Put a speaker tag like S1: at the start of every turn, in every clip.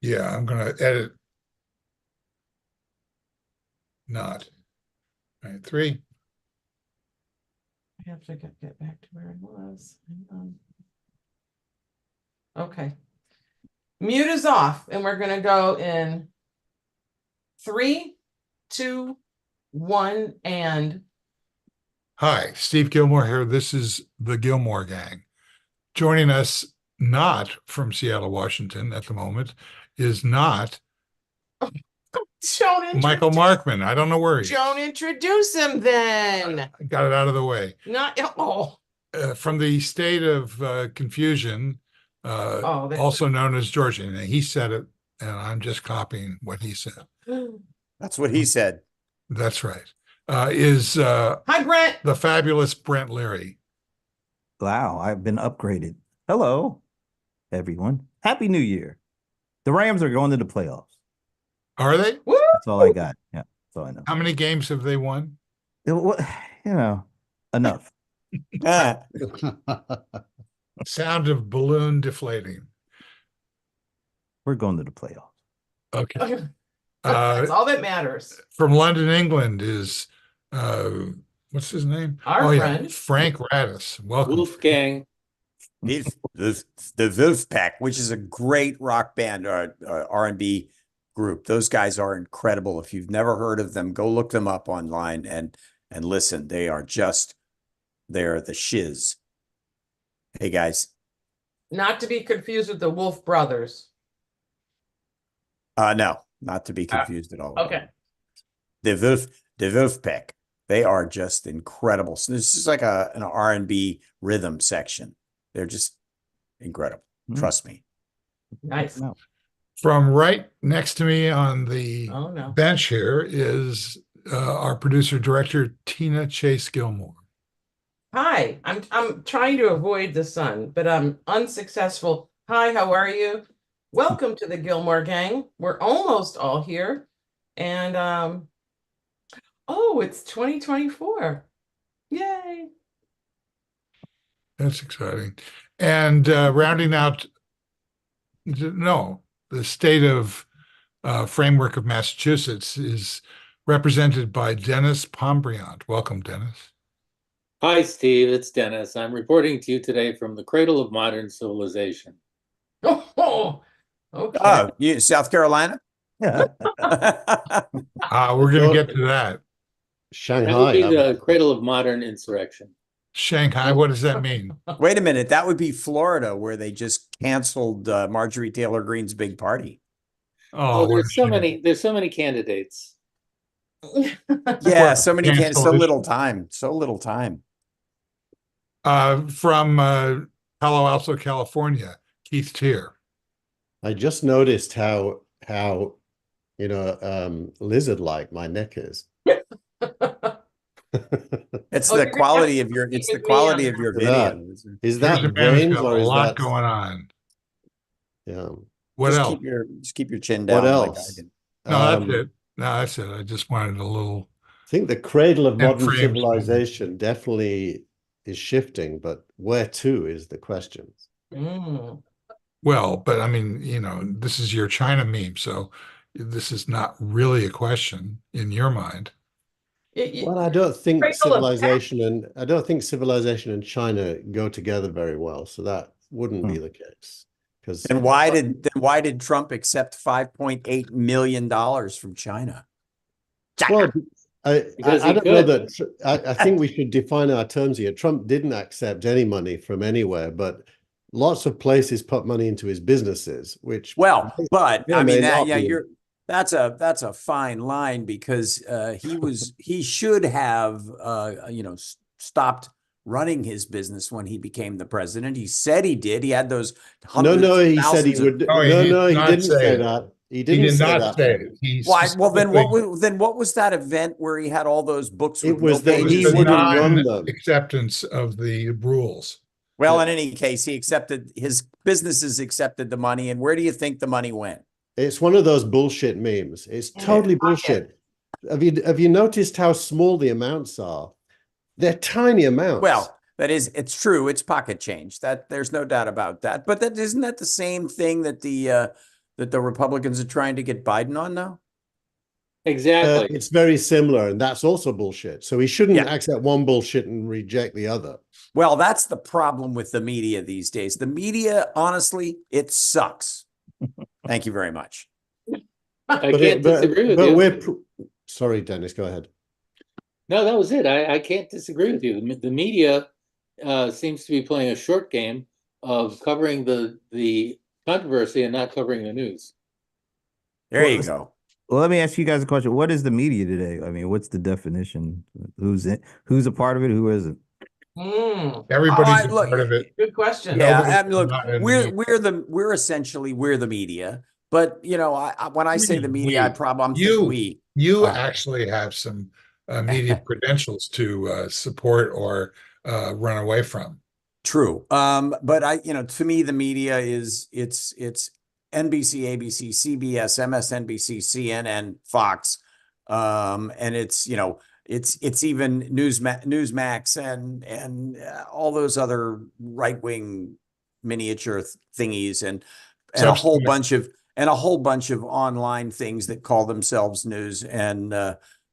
S1: Yeah, I'm going to edit not. All right, 3.
S2: I have to get back to where I was. Hang on. Okay. Mute is off, and we're going to go in 3, 2, 1, and
S1: Hi, Steve Gillmor here. This is the Gillmor Gang. Joining us not from Seattle, Washington at the moment is not Michael Markman. I don't know where he is.
S2: Don't introduce him then.
S1: I got it out of the way.
S2: Not
S1: from the state of confusion, also known as Georgia. And he said it, and I'm just copying what he said.
S3: That's what he said.
S1: That's right. Hi,
S2: Brent.
S1: The fabulous Brent Leary.
S4: Wow, I've been upgraded. Hello, everyone. Happy New Year. The Rams are going to the playoffs.
S1: Are they?
S2: Woo!
S4: That's all I got. Yeah, that's all I know.
S1: How many games have they won?
S4: Enough.
S1: Sound of balloon deflating.
S4: We're going to the playoffs.
S1: Okay.
S2: That's all that matters.
S1: From London, England is what's his name?
S2: Our friend
S1: Frank Radis. Welcome,
S5: Wolfgang.
S3: He's the Wolfpack, which is a great rock band or R&B group. Those guys are incredible. If you've never heard of them, go look them up online and listen. They're the shiz. Hey guys.
S2: Not to be confused with the Wolf Brothers.
S3: No, not to be confused at all.
S2: Okay.
S3: The Wolfpack. They are just incredible. So this is like an R&B rhythm section. They're just incredible. Trust me.
S2: Nice.
S1: From right next to me on the
S2: no.
S1: bench here is our producer director Tina Chase Gillmor.
S2: Hi, I'm trying to avoid the sun, but I'm unsuccessful. Hi, how are you? Welcome to the Gillmor Gang. We're almost all here. And it's 2024. Yay.
S1: That's exciting. And rounding out, the state of framework of Massachusetts is represented by Dennis Pombriant. Welcome, Dennis.
S5: Hi, Steve. It's Dennis. I'm reporting to you today from the cradle of modern civilization.
S2: Oh, okay.
S3: Oh, you South Carolina?
S4: Yeah.
S1: We're going to get to that.
S5: That would be the cradle of modern insurrection.
S1: Shanghai, what does that mean?
S3: Wait a minute. That would be Florida, where they just canceled Marjorie Taylor Greene's big party.
S5: Oh, there's so many candidates.
S3: Yeah, so many candidates, so little time.
S1: From Palo Alto, California, Keith Tier.
S6: I just noticed how lizard-like my neck is.
S3: It's the quality of your video.
S6: Is that veins or is
S1: a lot
S6: that
S1: going on?
S6: Yeah.
S1: What else?
S3: Keep your chin down.
S6: What else?
S1: That's it. No, that's it. I just wanted a little.
S6: I think the cradle of modern civilization definitely is shifting, but where to is the question.
S1: Well, but I mean, this is your China meme, so this is not really a question in your mind.
S6: Well, I don't think civilization and China go together very well, so that wouldn't be the case.
S3: And why did Trump accept $5.8 million from China?
S6: Well, I don't know that. I think we should define our terms here. Trump didn't accept any money from anywhere, but lots of places put money into his businesses.
S3: That's a fine line, because he should have stopped running his business when he became the president. He said he did. He had those
S6: he said he would. He didn't say that. He did not say
S1: it.
S3: Why? Well, then what was that event where he had all those books?
S6: It was that he wouldn't run them.
S1: Acceptance of the rules.
S3: Well, in any case, his businesses accepted the money. And where do you think the money went?
S6: It's one of those bullshit memes. It's totally bullshit. Have you noticed how small the amounts are? They're tiny amounts.
S3: Well, it's true. It's pocket change. That there's no doubt about that. But isn't that the same thing that the that the Republicans are trying to get Biden on now?
S5: Exactly.
S6: It's very similar, and that's also bullshit. So he shouldn't
S3: Yeah.
S6: accept one bullshit and reject the other.
S3: Well, that's the problem with the media these days. The media, honestly, it sucks. Thank you very much.
S5: I can't disagree with you.
S6: Sorry, Dennis, go ahead.
S5: No, that was it. I can't disagree with you. The media seems to be playing a short game of covering the controversy and not covering the news.
S3: There you go.
S4: Well, let me ask you guys a question. What is the media today? I mean, what's the definition? Who's a part of it? Who isn't?
S1: Everybody's a
S3: look,
S1: part of it.
S2: Good question.
S3: Yeah,
S1: Nobody's
S3: I mean, look,
S1: not in the media.
S3: we're essentially the media. But you know, when I say the media, I'm thinking we.
S1: You actually have some media credentials to support or run away from.
S3: True. But to me, the media is it's NBC, ABC, CBS, MSNBC, CNN, Fox, and it's even Newsmax and all those other right-wing miniature thingies and a whole bunch of online things that call themselves news. And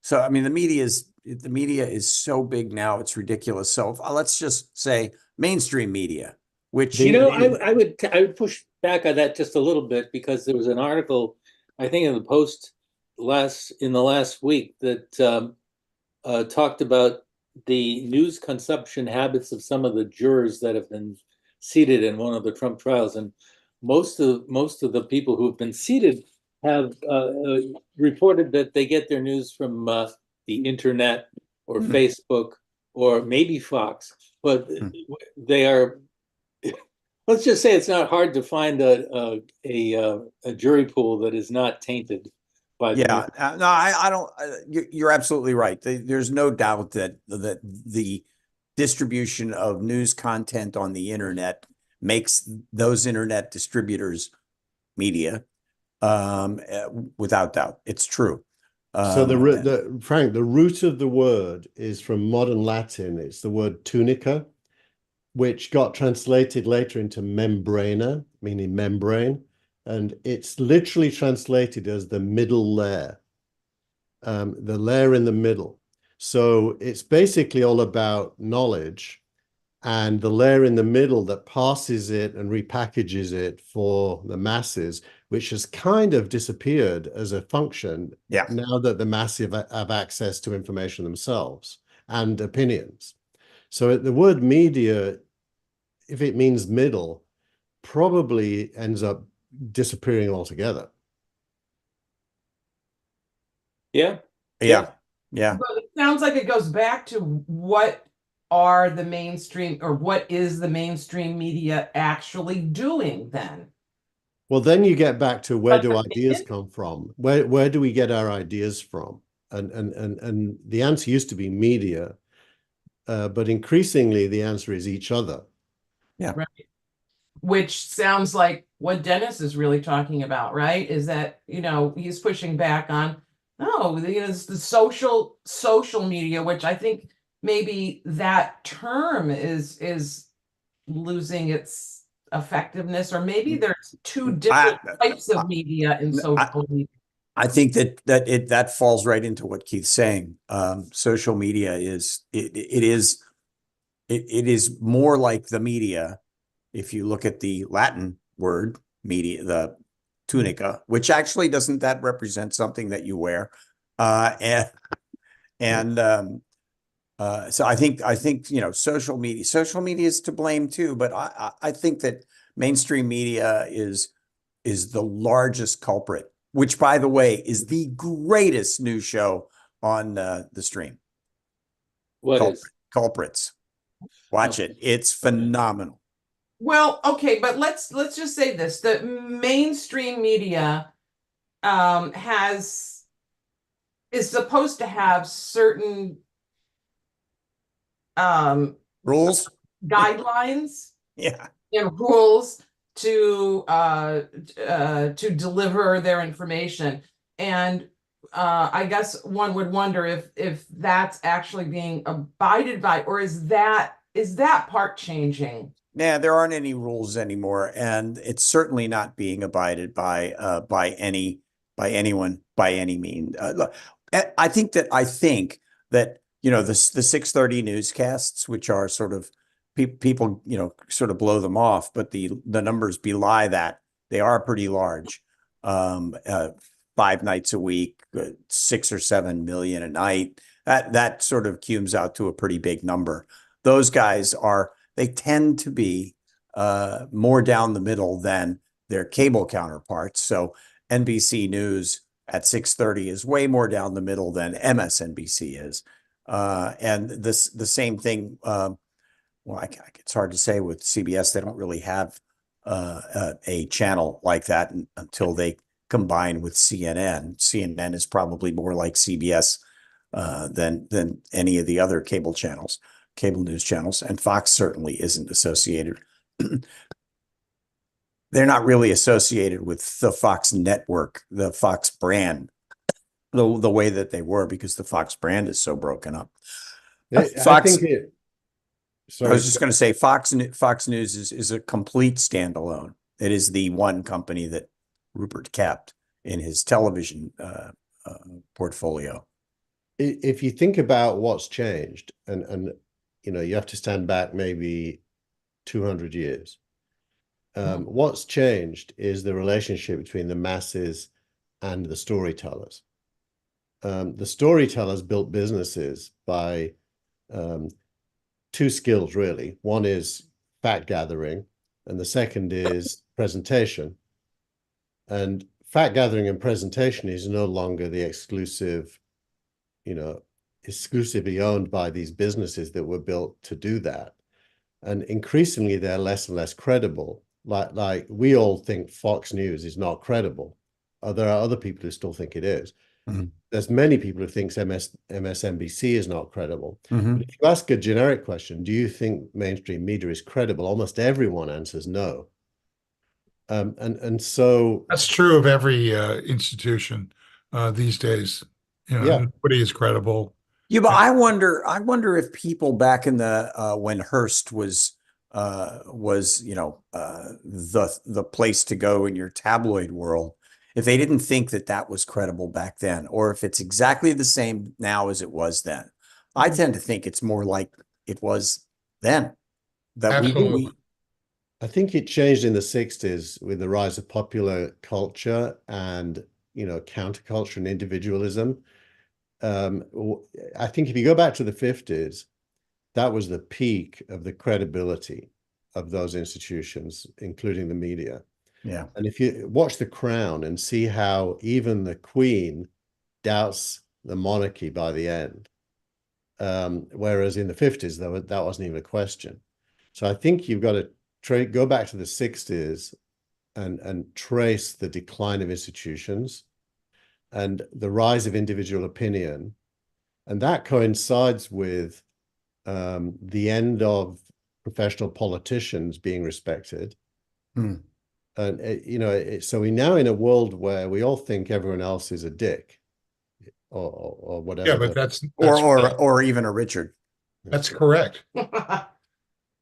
S3: so I mean the media is so big now, it's ridiculous. So let's just say mainstream media, which
S5: I would push back on that just a little bit, because there was an article, I think in the Post in the last week, that talked about the news consumption habits of some of the jurors that have been seated in one of the Trump trials, and most of the people who have been seated have reported that they get their news from the internet or Facebook or maybe Fox, but they are. Let's just say it's not hard to find a jury pool that is not tainted by.
S3: No, I don't. You're absolutely right. There's no doubt that the distribution of news content on the internet makes those internet distributors media, without doubt. It's true.
S6: So Frank, the root of the word is from modern Latin. It's the word tunica, which got translated later into membrana, meaning membrane. And it's literally translated as the middle layer, the layer in the middle. So it's basically all about knowledge, and the layer in the middle that passes it and repackages it for the masses, which has kind of disappeared as a function now that the masses have access to information themselves and opinions. So the word media, if it means middle, probably ends up disappearing altogether.
S3: Yeah.
S2: But it sounds like it goes back to what are the mainstream, or what is the mainstream media actually doing then?
S6: Well, then you get back to where do ideas come from? Where do we get our ideas from? And the answer used to be media, but increasingly the answer is each other.
S3: Yeah.
S2: Right. Which sounds like what Dennis is really talking about, right? Is that, he's pushing back on, it's the social media, which I think maybe that term is losing its effectiveness, or maybe there's two different types of media in social media.
S3: I think that falls right into what Keith's saying. Social media is more like the media. If you look at the Latin word media, the tunica, which actually doesn't that represent something that you wear, so I think social media is to blame too, but I think that mainstream media is the largest culprit, which, by the way, is the greatest news show on the stream. Culprits? Watch it; it's phenomenal.
S2: Well, okay, but let's just say this: the mainstream media is supposed to have certain
S3: rules,
S2: guidelines, and rules to deliver their information. And I guess one would wonder if that's actually being abided by, or is that part changing?
S3: Yeah, there aren't any rules anymore, and it's certainly not being abided by anyone by any means. Look, I think that the 6:30 newscasts, which are sort of people sort of blow them off, but the numbers belie that. They are pretty large. 5 nights a week, 6 or 7 million a night. That sort of cumes out to a pretty big number. Those guys they tend to be more down the middle than their cable counterparts. So NBC News at 6:30 is way more down the middle than MSNBC is. And the same thing, it's hard to say with CBS. They don't really have a channel like that until they combine with CNN. CNN is probably more like CBS than any of the other cable news channels, and Fox certainly isn't associated. They're not really associated with the Fox network, the Fox brand, the way that they were, because the Fox brand is so broken up. Fox, I was just going to say, Fox News is a complete standalone. It is the one company that Rupert kept in his television portfolio.
S6: If you think about what's changed, and you have to stand back maybe 200 years. What's changed is the relationship between the masses and the storytellers. The storytellers built businesses by two skills, really. One is fact gathering, and the second is presentation. And fact gathering and presentation is no longer the exclusively owned by these businesses that were built to do that. And increasingly, they're less and less credible. Like we all think Fox News is not credible. There are other people who still think it is.
S3: Mm-hmm.
S6: There's many people who think MSNBC is not credible.
S3: Mm-hmm.
S6: But if you ask a generic question, do you think mainstream media is credible? Almost everyone answers no. And so
S1: that's true of every institution these days. Nobody is credible.
S3: Yeah, but I wonder if people back in the when Hearst was the place to go in your tabloid world, if they didn't think that was credible back then, or if it's exactly the same now as it was then. I tend to think it's more like it was then.
S1: Absolutely.
S6: I think it changed in the 60s with the rise of popular culture and counterculture and individualism. I think if you go back to the 50s, that was the peak of the credibility of those institutions, including the media.
S3: Yeah.
S6: And if you watch The Crown and see how even the Queen doubts the monarchy by the end, whereas in the 50s, that wasn't even a question. So I think you've got to go back to the 60s and trace the decline of institutions and the rise of individual opinion. And that coincides with the end of professional politicians being respected.
S3: Mm.
S6: And, so we're now in a world where we all think everyone else is a dick or whatever.
S1: Yeah, but that's
S3: or even a Richard.
S1: That's correct.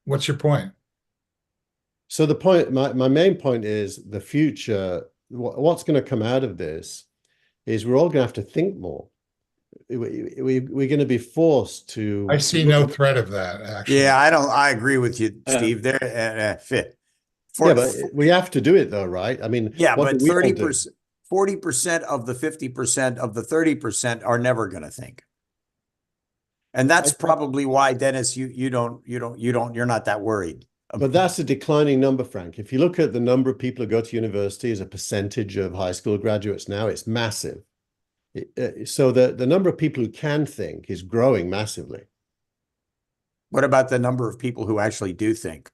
S1: What's your point?
S6: So the point, my main point is the future. What's going to come out of this is we're all going to have to think more. We're going to be forced to.
S1: I see no threat of that, actually.
S3: Yeah, I agree with you, Steve. There,
S6: but we have to do it though, right? I mean,
S3: yeah, but 30%, 40% of the 50% of the 30% are never going to think. And that's probably why, Dennis, you're not that worried.
S6: But that's a declining number, Frank. If you look at the number of people who go to university as a percentage of high school graduates now, it's massive. So the number of people who can think is growing massively.
S3: What about the number of people who actually do think?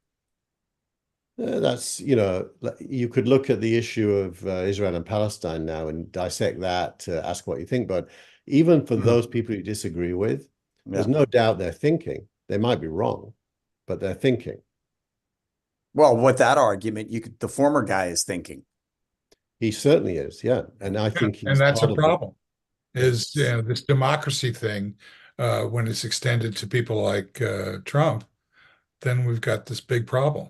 S6: That's, you could look at the issue of Israel and Palestine now and dissect that, ask what you think. But even for those people you disagree with, there's no doubt they're thinking. They might be wrong, but they're thinking.
S3: Well, with that argument, the former guy is thinking.
S6: He certainly is, yeah. And I think
S1: and that's a problem. Is this democracy thing, when it's extended to people like Trump, then we've got this big problem.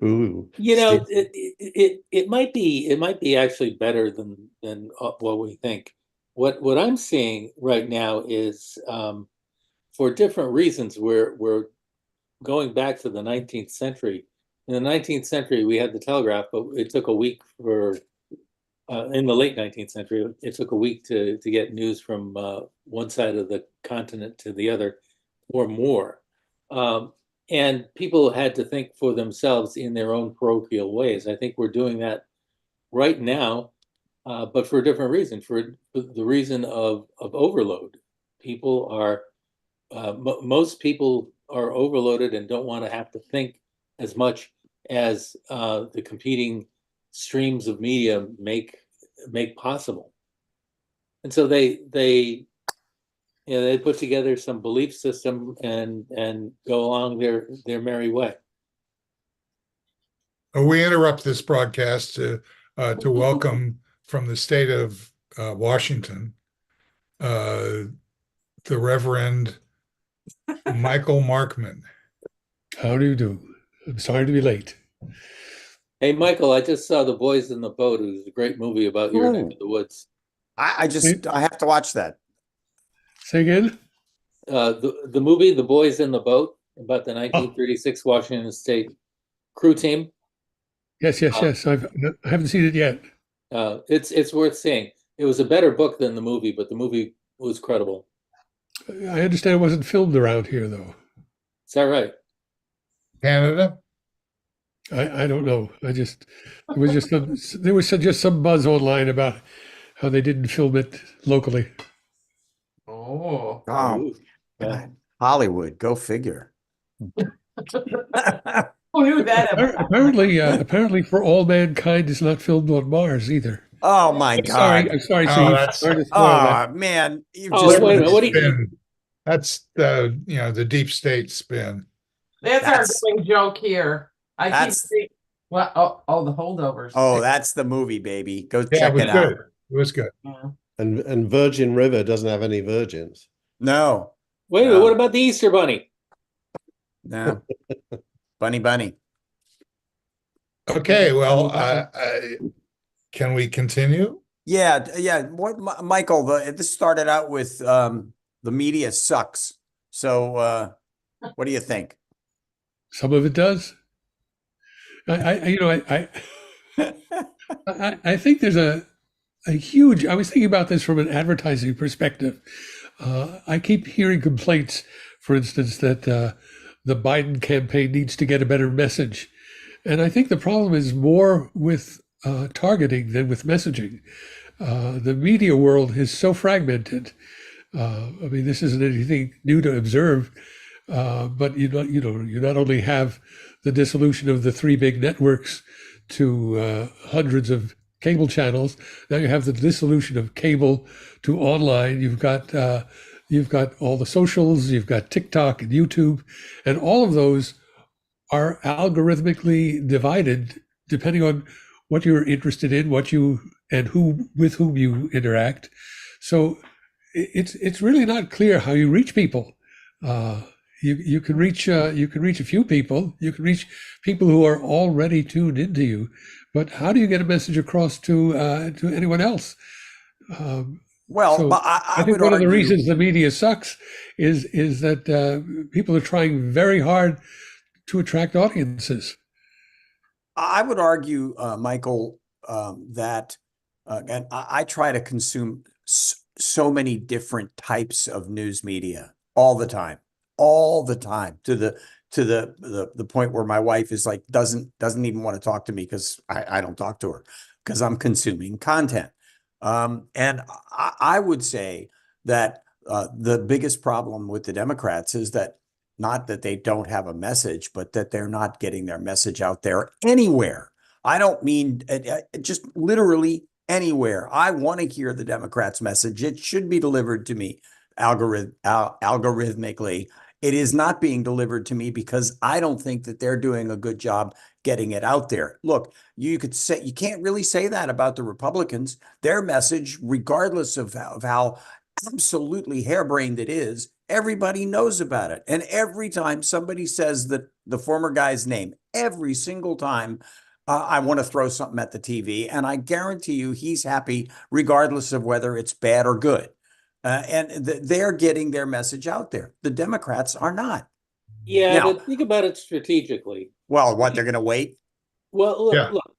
S6: Ooh,
S5: You know,
S6: Steve.
S5: it might be actually better than what we think. What I'm seeing right now is for different reasons we're going back to the 19th century. In the 19th century, we had the telegraph, but it took a week for in the late 19th century, it took a week to get news from one side of the continent to the other or more. And people had to think for themselves in their own parochial ways. I think we're doing that right now, but for a different reason, for the reason of overload. People are, most people are overloaded and don't want to have to think as much as the competing streams of media make possible. And so they put together some belief system and go along their merry way.
S1: We interrupt this broadcast to welcome from the state of Washington, the Reverend Michael Markman.
S7: How do you do? I'm sorry to be late.
S5: Hey, Michael, I just saw The Boys in the Boat. It was a great movie about your neck
S3: Ooh.
S5: of the woods.
S3: I have to watch that.
S7: Say again?
S5: The movie The Boys in the Boat about the 1936 Washington State crew team.
S7: Yes. I haven't seen it yet.
S5: It's worth seeing. It was a better book than the movie, but the movie was credible.
S7: I understand it wasn't filmed around here, though.
S5: Is that right?
S1: Canada?
S7: I don't know. There was just some buzz online about how they didn't film it locally.
S2: Oh.
S3: Oh,
S5: Ooh.
S3: God. Hollywood, go figure.
S2: Who knew that about?
S7: Apparently, For All Mankind is not filmed on Mars either.
S3: Oh my God.
S7: I'm sorry,
S1: Oh,
S7: Steve.
S1: that's-
S7: Sorry to spoil that.
S3: Oh man, you
S5: Oh,
S3: just
S5: wait a minute, what do you-
S1: Spin. That's the deep state spin.
S2: That's our
S3: That's-
S2: going joke here. I keep
S3: that's-
S2: saying, well, the holdovers.
S3: that's the movie, baby. Go
S1: Yeah,
S3: check
S1: it was
S3: it out.
S1: good. It was good.
S2: Yeah.
S6: And Virgin River doesn't have any virgins.
S3: No,
S5: Wait a minute, what about the Easter Bunny?
S3: no. Bunny.
S1: Okay, well, can we continue?
S3: Yeah. What, Michael? This started out with the media sucks. So, what do you think?
S7: Some of it does. I think there's a huge. I was thinking about this from an advertising perspective. I keep hearing complaints, for instance, that the Biden campaign needs to get a better message, and I think the problem is more with targeting than with messaging. The media world is so fragmented. I mean, this isn't anything new to observe, but you not only have the dissolution of the three big networks to hundreds of cable channels. Now you have the dissolution of cable to online. You've got all the socials. You've got TikTok and YouTube, and all of those are algorithmically divided depending on what you're interested in, with whom you interact. So it's really not clear how you reach people. You can reach a few people. You can reach people who are already tuned into you, but how do you get a message across to anyone else?
S3: Well,
S7: So
S3: but
S7: I
S3: I
S7: think
S3: would
S7: one of the
S3: argue-
S7: reasons the media sucks is that people are trying very hard to attract audiences.
S3: I would argue, Michael, that and I try to consume so many different types of news media all the time, to the point where my wife is like doesn't even want to talk to me because I don't talk to her because I'm consuming content. And I would say that the biggest problem with the Democrats is that not that they don't have a message, but that they're not getting their message out there anywhere. I don't mean just literally anywhere. I want to hear the Democrats' message. It should be delivered to me algorithmically. It is not being delivered to me because I don't think that they're doing a good job getting it out there. Look, you can't really say that about the Republicans. Their message, regardless of how absolutely harebrained it is, everybody knows about it. And every time somebody says that the former guy's name, every single time, I want to throw something at the TV, and I guarantee you he's happy regardless of whether it's bad or good. They're getting their message out there. The Democrats are not.
S5: Yeah,
S3: Now,
S5: but think about it strategically.
S3: well, what, they're going to wait?
S5: Well, look,
S1: Yeah.
S5: look.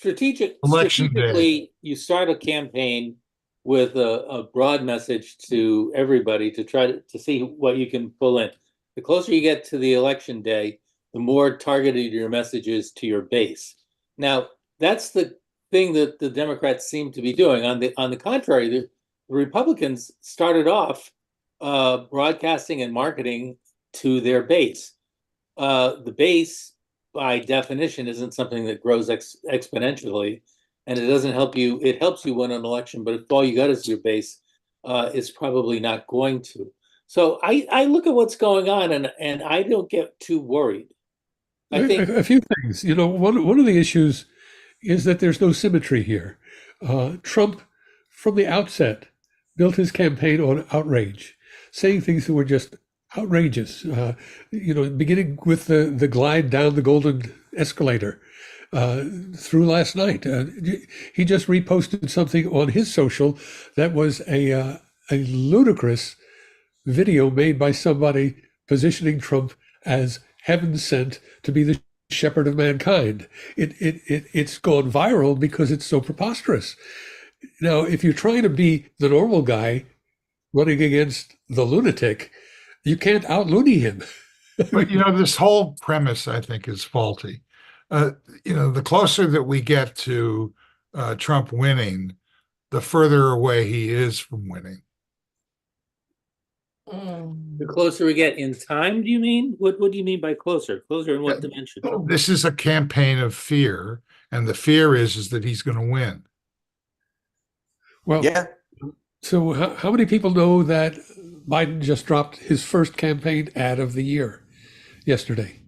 S1: Election day.
S5: Strategically, you start a campaign with a broad message to everybody to try to see what you can pull in. The closer you get to the election day, the more targeted your message is to your base. Now, that's the thing that the Democrats seem to be doing. On the contrary, the Republicans started off broadcasting and marketing to their base. The base, by definition, isn't something that grows exponentially, and it doesn't help you. It helps you win an election, but if all you got is your base, it's probably not going to. So I look at what's going on, and I don't get too worried. I think
S7: A few things. You know, one of the issues is that there's no symmetry here. Trump, from the outset, built his campaign on outrage, saying things that were just outrageous. You know, beginning with the glide down the golden escalator through last night. He just reposted something on his social that was a ludicrous video made by somebody positioning Trump as heaven sent to be the shepherd of mankind. It's gone viral because it's so preposterous. Now, if you're trying to be the normal guy running against the lunatic, you can't out-loony him.
S1: But, this whole premise, I think, is faulty. The closer that we get to Trump winning, the further away he is from winning.
S5: the closer we get in time, do you mean? What do you mean by closer? Closer in what dimension?
S1: This is a campaign of fear, and the fear is that he's going to win.
S7: Well,
S3: Yeah.
S7: so how many people know that Biden just dropped his first campaign ad of the year yesterday?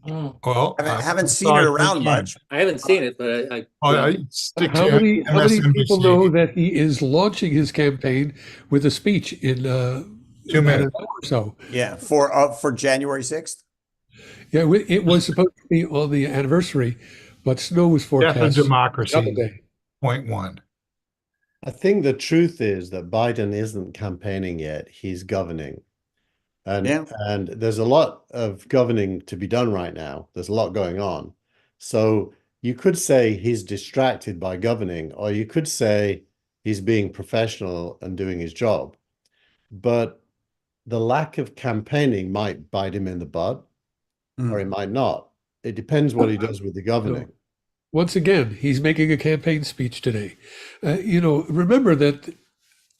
S1: Well,
S3: I haven't seen it around much.
S5: I haven't seen it, but
S1: I stick
S7: How
S1: to
S7: many people
S1: MSNBC.
S7: know that he is launching his campaign with a speech in
S1: 2
S7: about an
S1: minutes.
S7: hour or so?
S3: Yeah, for January 6th.
S7: Yeah, it was supposed to be on the anniversary, but snow was
S1: Death
S7: forecast.
S1: of
S7: the other
S1: democracy,
S7: day.
S1: point one.
S6: I think the truth is that Biden isn't campaigning yet. He's governing. And there's a lot of governing to be done right now. There's a lot going on. So you could say he's distracted by governing, or you could say he's being professional and doing his job. But the lack of campaigning might bite him in the butt, or it might not. It depends what he does with the governing.
S7: Once again, he's making a campaign speech today. Remember that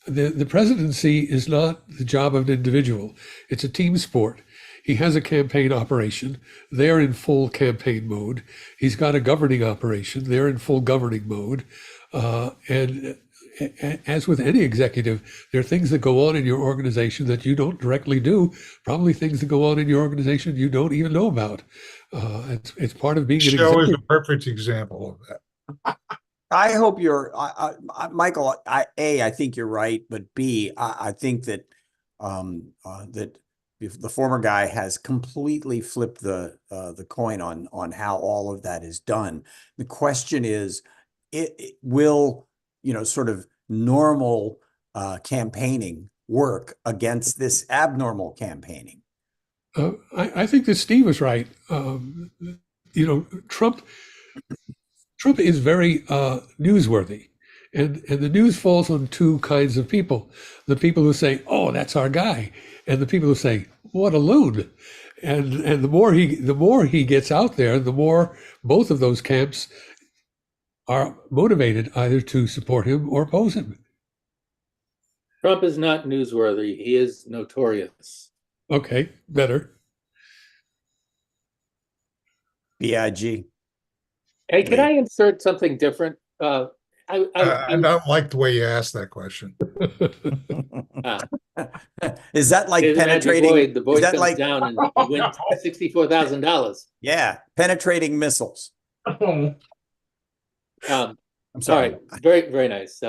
S7: the presidency is not the job of an individual. It's a team sport. He has a campaign operation. They're in full campaign mode. He's got a governing operation. They're in full governing mode. And as with any executive, there are things that go on in your organization that you don't directly do, probably things that go on in your organization you don't even know about. It's part of being an
S1: Show is
S7: executive.
S1: a perfect example of that.
S3: I hope you're, Michael. I think you're right, but B, I think that that if the former guy has completely flipped the coin on how all of that is done. The question is, it will sort of normal campaigning work against this abnormal campaigning?
S7: I think that Steve was right. Trump is very newsworthy, and the news falls on two kinds of people: the people who say, "Oh, that's our guy," and the people who say, "What a loon." And the more he gets out there, the more both of those camps are motivated either to support him or oppose him.
S5: Trump is not newsworthy. He is notorious.
S7: Okay, better.
S3: BIG.
S5: Hey, can I insert something different?
S1: I don't like the way you asked that question.
S3: Is that like
S5: His magic
S3: penetrating?
S5: void, the voice
S3: is that
S5: comes
S3: like
S5: down and you win $64,000.
S3: yeah, penetrating missiles? I'm
S5: All
S3: sorry.
S5: right, very, very nice.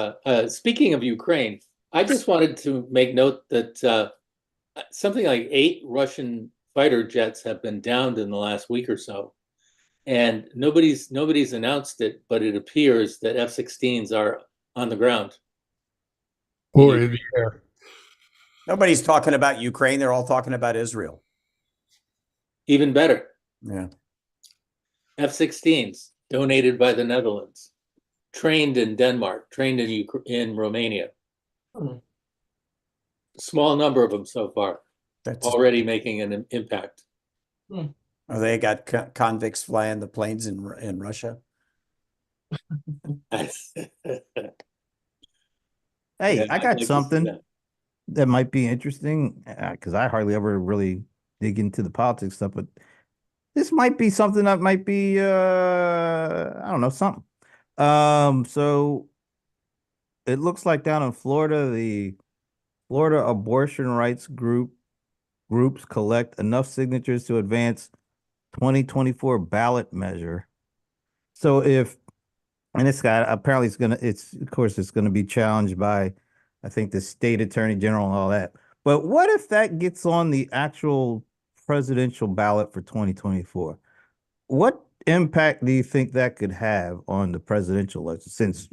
S5: Speaking of Ukraine, I just wanted to make note that something like 8 Russian fighter jets have been downed in the last week or so. And nobody's announced it, but it appears that F-16s are on the ground.
S7: Or in the air.
S3: Nobody's talking about Ukraine. They're all talking about Israel.
S5: Even better,
S3: Yeah.
S5: F-16s donated by the Netherlands, trained in Denmark, trained in Romania.
S2: Hmm.
S5: Small number of them so far,
S3: That's
S5: already making an impact.
S3: Oh, they got convicts flying the planes in Russia.
S4: Hey,
S5: Yeah,
S4: I
S5: I'd
S4: got
S5: like to see
S4: something
S5: that.
S4: that might be interesting because I hardly ever really dig into the politics stuff, but this might be something that might be I don't know, something. So it looks like down in Florida, the Florida abortion rights groups collect enough signatures to advance 2024 ballot measure. So if and it's got apparently it's of course it's gonna be challenged by I think the state attorney general and all that. But what if that gets on the actual presidential ballot for 2024? What impact do you think that could have on the presidential election since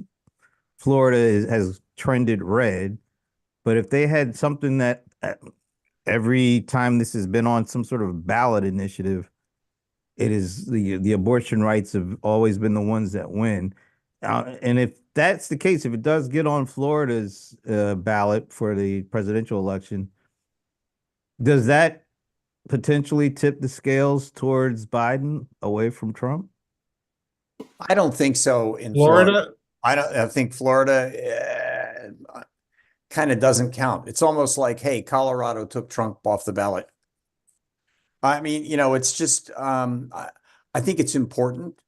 S4: Florida has trended red? But if they had something that every time this has been on some sort of ballot initiative, it is the abortion rights have always been the ones that win. And if that's the case, if it does get on Florida's ballot for the presidential election, does that potentially tip the scales towards Biden away from Trump?
S3: I don't think so in Florida.
S1: Florida,
S3: I think Florida kind of doesn't count. It's almost like, hey, Colorado took Trump off the ballot. I mean, it's just, I think it's important,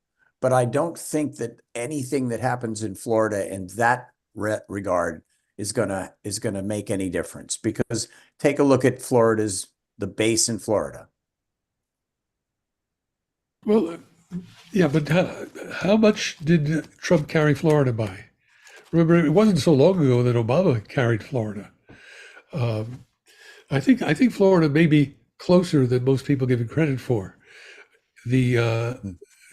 S3: but I don't think that anything that happens in Florida in that regard is gonna make any difference, because take a look at the base in Florida.
S7: Well, yeah, but how much did Trump carry Florida by? Remember, it wasn't so long ago that Obama carried Florida. I think Florida may be closer than most people give it credit for. The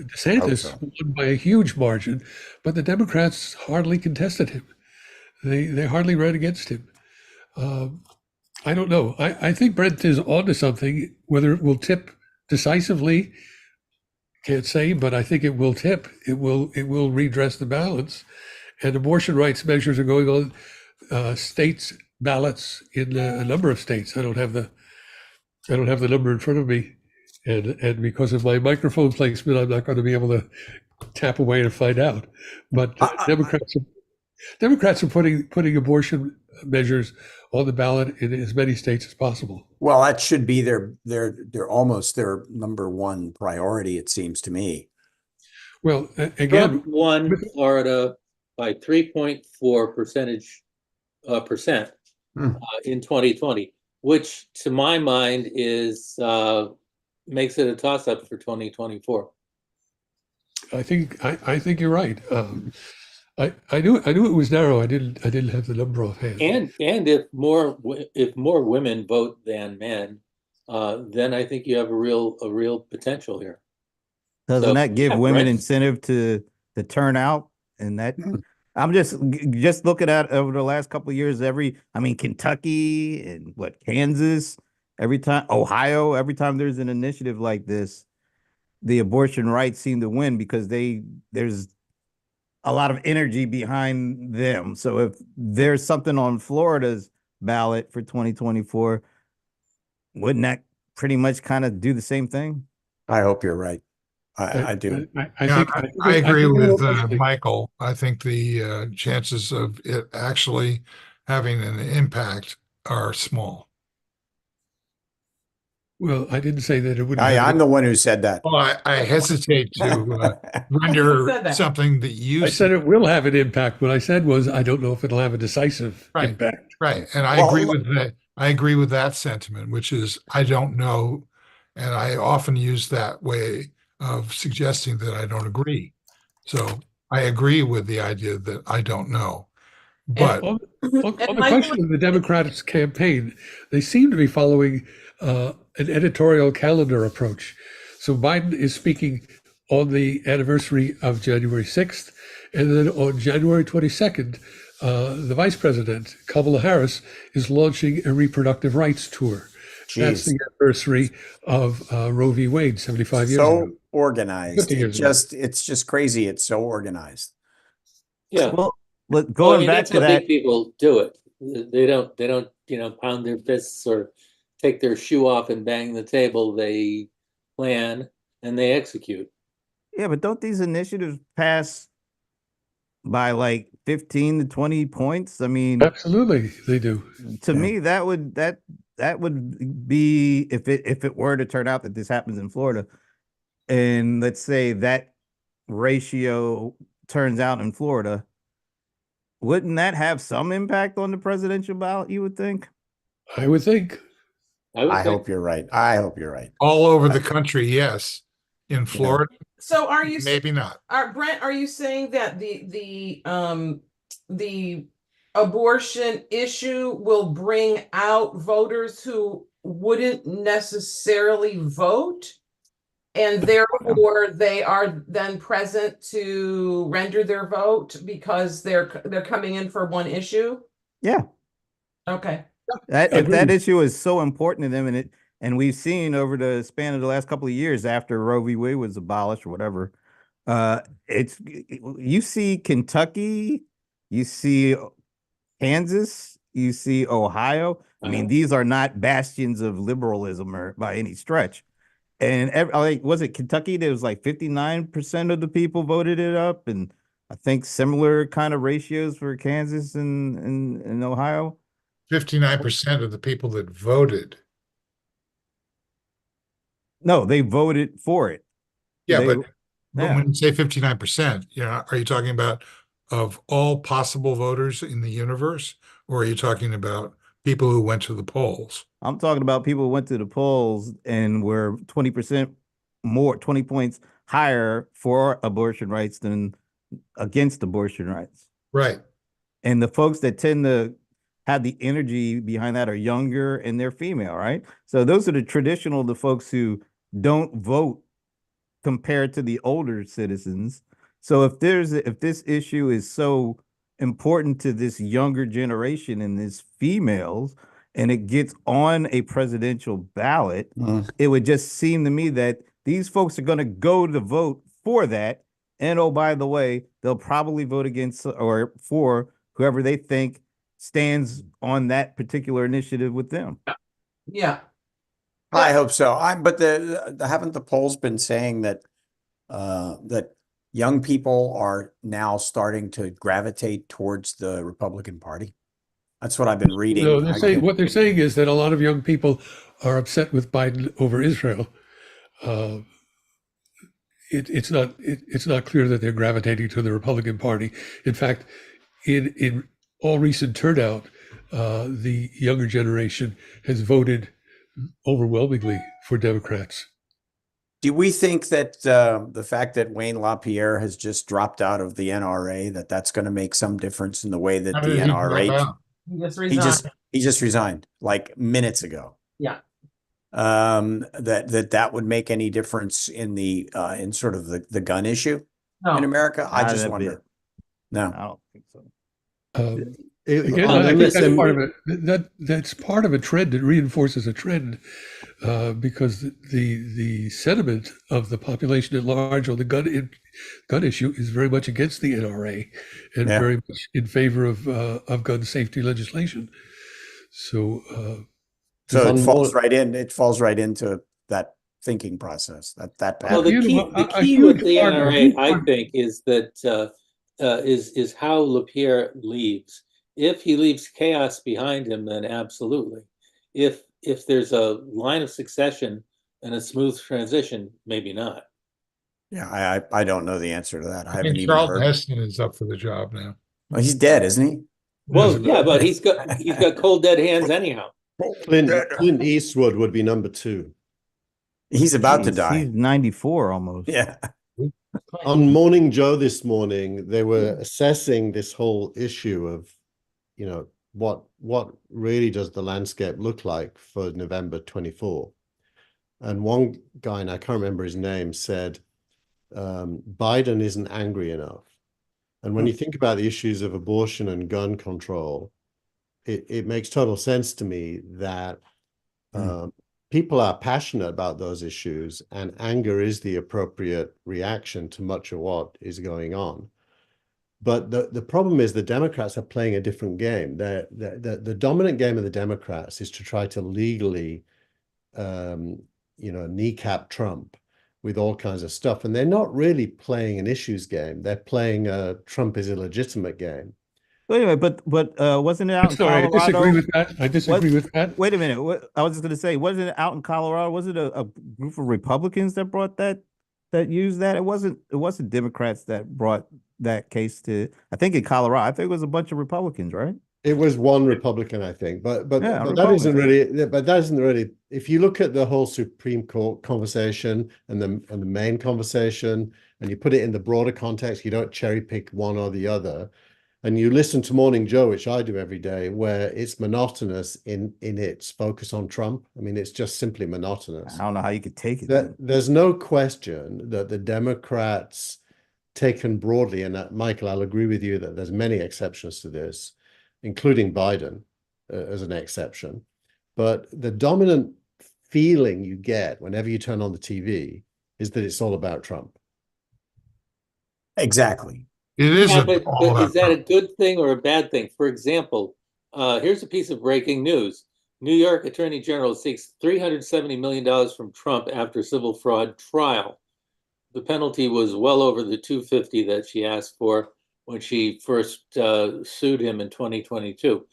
S7: DeSantis
S3: so.
S7: won by a huge margin, but the Democrats hardly contested him. They hardly ran against him. I don't know. I think Brent is onto something. Whether it will tip decisively, can't say, but I think it will tip. It will redress the balance. And abortion rights measures are going on states ballots in a number of states. I don't have the number in front of me, and because of my microphone placement, I'm not going to be able to tap away to find out. But Democrats are putting abortion measures on the ballot in as many states as possible.
S3: Well, that should be their almost their number one priority, it seems to me.
S7: Well, again,
S5: Trump won Florida by 3.4 percentage percent in 2020, which to my mind is makes it a toss-up for 2024.
S7: I think you're right. I knew it was narrow. I didn't have the number offhand.
S5: And if more women vote than men, then I think you have a real potential here.
S4: Doesn't that give women incentive to turn out? And that I'm just looking at over the last couple of years, Kentucky and Kansas, Ohio, every time there's an initiative like this, the abortion rights seem to win because there's a lot of energy behind them. So if there's something on Florida's ballot for 2024, wouldn't that pretty much kind of do the same thing?
S3: I hope you're right. I do.
S1: I agree with Michael. I think the chances of it actually having an impact are small.
S7: Well, I didn't say that it would.
S3: I'm the one who said that.
S1: Well, I hesitate to render something that you
S7: I said it will have an impact. What I said was I don't know if it'll have a decisive impact.
S1: Right, and I agree with that. I agree with that sentiment, which is I don't know, and I often use that way of suggesting that I don't agree. So I agree with the idea that I don't know. But
S7: On, on the
S2: Michael-
S7: question of the Democrats' campaign, they seem to be following an editorial calendar approach. So Biden is speaking on the anniversary of January 6th, and then on January 22nd, the vice president, Kamala Harris, is launching a reproductive rights tour. That's
S3: Jeez.
S7: the anniversary of Roe v. Wade 75 years ago.
S3: So organized.
S7: 50 years ago.
S3: It's just crazy. It's so organized.
S5: Yeah.
S4: Well,
S5: Well,
S4: going
S5: I mean,
S4: back
S5: that's
S4: to
S5: how
S4: that,
S5: big people do it. They don't, pound their fists or take their shoe off and bang the table. They plan and they execute.
S4: yeah, but don't these initiatives pass by like 15 to 20 points? I mean,
S7: Absolutely, they do.
S4: to
S3: Yeah.
S4: me, that would be if it were to turn out that this happens in Florida, and let's say that ratio turns out in Florida, wouldn't that have some impact on the presidential ballot, you would think?
S7: I would think.
S5: I would
S3: I
S5: think.
S3: hope you're right. I hope you're right.
S1: all over the country, yes. In Florida,
S2: So are you
S1: maybe not.
S2: Brent, are you saying that the abortion issue will bring out voters who wouldn't necessarily vote, and therefore they are then present to render their vote because they're coming in for one issue?
S4: Yeah.
S2: Okay.
S4: If that
S7: Agreed.
S4: issue is so important to them, and we've seen over the span of the last couple of years after Roe v. Wade was abolished or whatever, you see Kentucky, you see Kansas, you see Ohio. I mean, these are not bastions of liberalism or by any stretch. And was it Kentucky? There was like 59% of the people voted it up, and I think similar kind of ratios for Kansas and Ohio.
S1: 59% of the people that voted.
S4: No, they voted for it.
S1: Yeah,
S4: They-
S1: but
S4: yeah.
S1: when you say 59%, are you talking about of all possible voters in the universe, or are you talking about people who went to the polls?
S4: I'm talking about people who went to the polls and were 20% more, 20 points higher for abortion rights than against abortion rights.
S1: Right.
S4: And the folks that tend to have the energy behind that are younger and they're female, right? So those are the folks who don't vote compared to the older citizens. So if this issue is so important to this younger generation and this females, and it gets on a presidential ballot, it would just seem to me that these folks are going to go to vote for that. And oh, by the way, they'll probably vote against or for whoever they think stands on that particular initiative with them.
S2: Yeah.
S3: I hope so. But haven't the polls been saying that that young people are now starting to gravitate towards the Republican Party? That's what I've been reading.
S7: No, what they're saying is that a lot of young people are upset with Biden over Israel. It's not clear that they're gravitating to the Republican Party. In fact, in all recent turnout, the younger generation has voted overwhelmingly for Democrats.
S3: Do we think that the fact that Wayne LaPierre has just dropped out of the NRA, that's going to make some difference in the way that
S1: How
S3: the
S1: did he drop
S3: NRA
S1: out?
S2: He just resigned.
S3: he just resigned like minutes ago?
S2: Yeah.
S3: That would make any difference in the in sort of the gun issue in
S2: No.
S3: America? I just
S4: That'd be
S3: wonder.
S4: it.
S3: No.
S4: I don't think so.
S7: Again, I think
S6: unless
S7: that's
S6: them-
S7: part of it. That's part of a trend that reinforces a trend, because the sentiment of the population at large on the gun issue is very much against the NRA and
S3: Yeah.
S7: very much in favor of gun safety legislation. So
S3: So
S6: On
S3: it falls
S6: more-
S3: right in. It falls right into that thinking process. That
S5: Well,
S3: pattern.
S5: the
S7: a
S5: key
S7: huge
S5: with the
S7: part- a
S5: NRA,
S7: huge
S5: I
S7: part-
S5: think, is that is how LaPierre leaves. If he leaves chaos behind him, then absolutely. If there's a line of succession and a smooth transition, maybe not.
S3: Yeah, I don't know the answer to that. I
S1: I
S3: haven't
S1: think
S3: even
S1: Charlton
S3: heard.
S1: Heston is up for the job now.
S3: Well, he's dead, isn't he?
S5: Well, yeah, but he's got cold dead hands anyhow.
S6: Clint Eastwood would be number 2.
S3: He's about to
S4: He's
S3: die.
S4: 94 almost.
S3: Yeah.
S6: On Morning Joe this morning, they were assessing this whole issue of you know, what really does the landscape look like for November 24? And one guy, and I can't remember his name, said Biden isn't angry enough. And when you think about the issues of abortion and gun control, it makes total sense to me that people are passionate about those issues, and anger is the appropriate reaction to much of what is going on. But the problem is the Democrats are playing a different game. The dominant game of the Democrats is to try to legally, kneecap Trump with all kinds of stuff. And they're not really playing an issues game. They're playing a Trump is illegitimate game.
S4: Wait a minute, but wasn't it out in
S7: Sorry, I
S4: Colorado?
S7: disagree with that. I disagree with that.
S4: Wait a minute. I was just going to say, wasn't it out in Colorado? Was it a group of Republicans that brought that used that? It wasn't Democrats that brought that case to, I think, in Colorado. I think it was a bunch of Republicans, right?
S6: It was one Republican, I think, but
S4: Yeah,
S6: that isn't really. But that isn't really. If you look at the whole Supreme Court conversation and the main conversation, and you put it in the broader context, you don't cherry pick one or the other, and you listen to Morning Joe, which I do every day, where it's monotonous in its focus on Trump. I mean, it's just simply monotonous.
S4: I don't know how you could take it.
S6: There's no question that the Democrats, taken broadly, and Michael, I'll agree with you that there's many exceptions to this, including Biden as an exception. But the dominant feeling you get whenever you turn on the TV is that it's all about Trump.
S3: Exactly.
S1: It is.
S5: Yeah, but is that a good thing or a bad thing? For example, here's a piece of breaking news. New York Attorney General seeks $370 million from Trump after civil fraud trial. The penalty was well over the $250 that she asked for when she first sued him in 2022.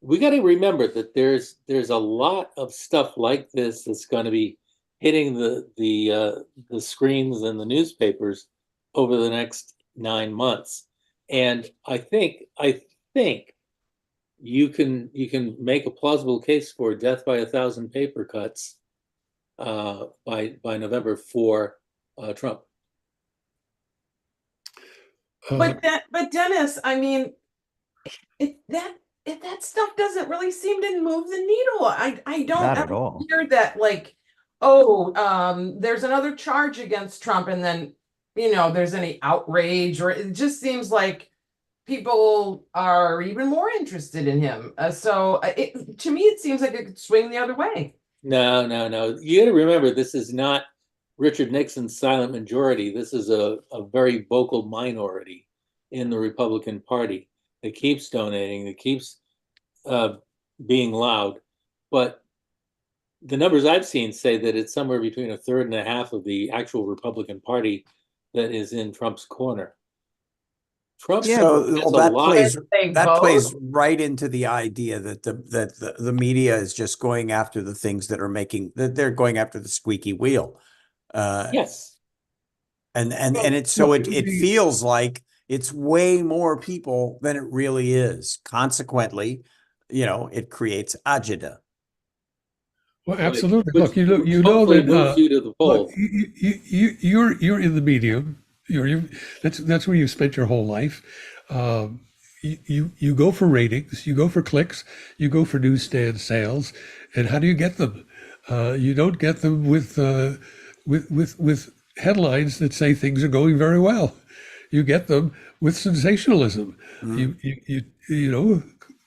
S5: We got to remember that there's a lot of stuff like this that's going to be hitting the screens and the newspapers over the next 9 months, and I think you can make a plausible case for death by 1,000 paper cuts by November for Trump.
S2: But Dennis, I mean, if that stuff doesn't really seem to move the needle. I don't
S4: Not at
S2: ever
S4: all.
S2: hear that, like, there's another charge against Trump, and then there's any outrage, or it just seems like people are even more interested in him. So to me, it seems like it could swing the other way.
S5: No. You got to remember, this is not Richard Nixon's silent majority. This is a very vocal minority in the Republican Party that keeps donating, that keeps being loud. But the numbers I've seen say that it's somewhere between a third and a half of the actual Republican Party that is in Trump's corner. Trump,
S3: that plays right into the idea that the media is just going after the things that they're going after the squeaky wheel.
S5: Yes.
S3: And it feels like it's way more people than it really is. Consequently, it creates agita.
S7: Well, absolutely. Look, you know that
S5: you to the poll.
S7: You're in the medium. That's where you spent your whole life. You go for ratings, you go for clicks, you go for newsstand sales, and how do you get them? You don't get them with headlines that say things are going very well. You get them with sensationalism.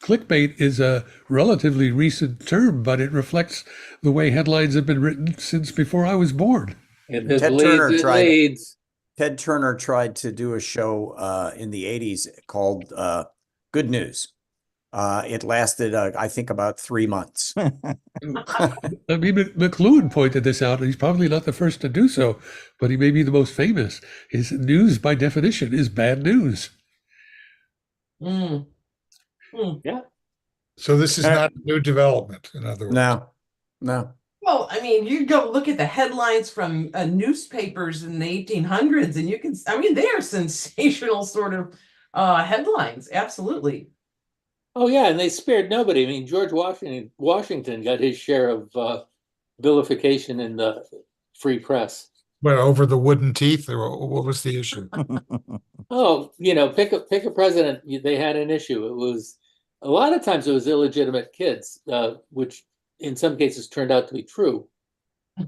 S7: Clickbait is a relatively recent term, but it reflects the way headlines have been written since before I was born.
S5: And
S3: Ted Turner tried to do a show in the 80s called Good News. It lasted, I think, about 3 months.
S7: I mean, McLuhan pointed this out, and he's probably not the first to do so, but he may be the most famous. His news, by definition, is bad news.
S5: Yeah.
S1: So this is not a new development, in other words.
S3: No.
S2: Well, I mean, you go look at the headlines from newspapers in the 1800s, and you can, they are sensational sort of headlines. Absolutely.
S5: Oh, yeah, and they spared nobody. I mean, George Washington got his share of vilification in the free press.
S1: But over the wooden teeth, or what was the issue?
S5: Oh, pick a president. They had an issue. It was a lot of times it was illegitimate kids, which in some cases turned out to be true.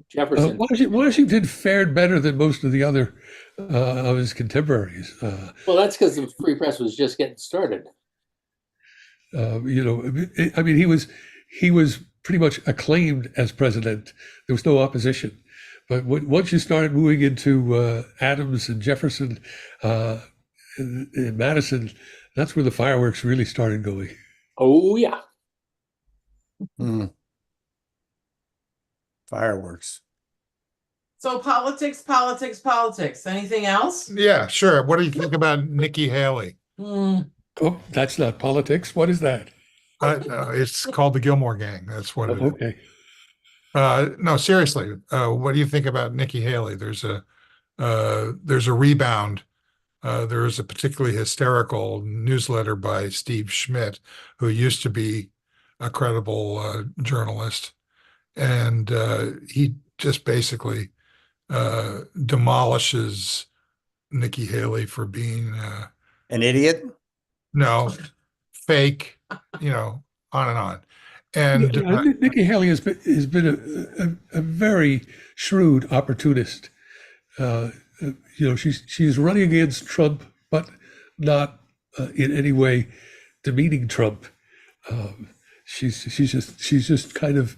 S5: Jefferson.
S7: Washington fared better than most of the other of his contemporaries.
S5: Well, that's because the free press was just getting started.
S7: You know, I mean, he was pretty much acclaimed as president. There was no opposition. But once you started moving into Adams and Jefferson and Madison, that's where the fireworks really started going.
S5: Oh, yeah.
S3: Mm. Fireworks.
S2: So politics, politics, politics. Anything else?
S1: Yeah, sure. What do you think about Nikki Haley?
S2: Hmm.
S7: Oh, that's not politics. What is that?
S1: It's called the Gillmor Gang. That's what it is.
S7: Okay.
S1: No, seriously. What do you think about Nikki Haley? There's a rebound. There is a particularly hysterical newsletter by Steve Schmidt, who used to be a credible journalist, and he just basically demolishes Nikki Haley for being
S3: An idiot?
S1: no fake, on and on. And
S7: Nikki Haley has been a very shrewd opportunist. She's running against Trump, but not in any way demeaning Trump. She's just kind of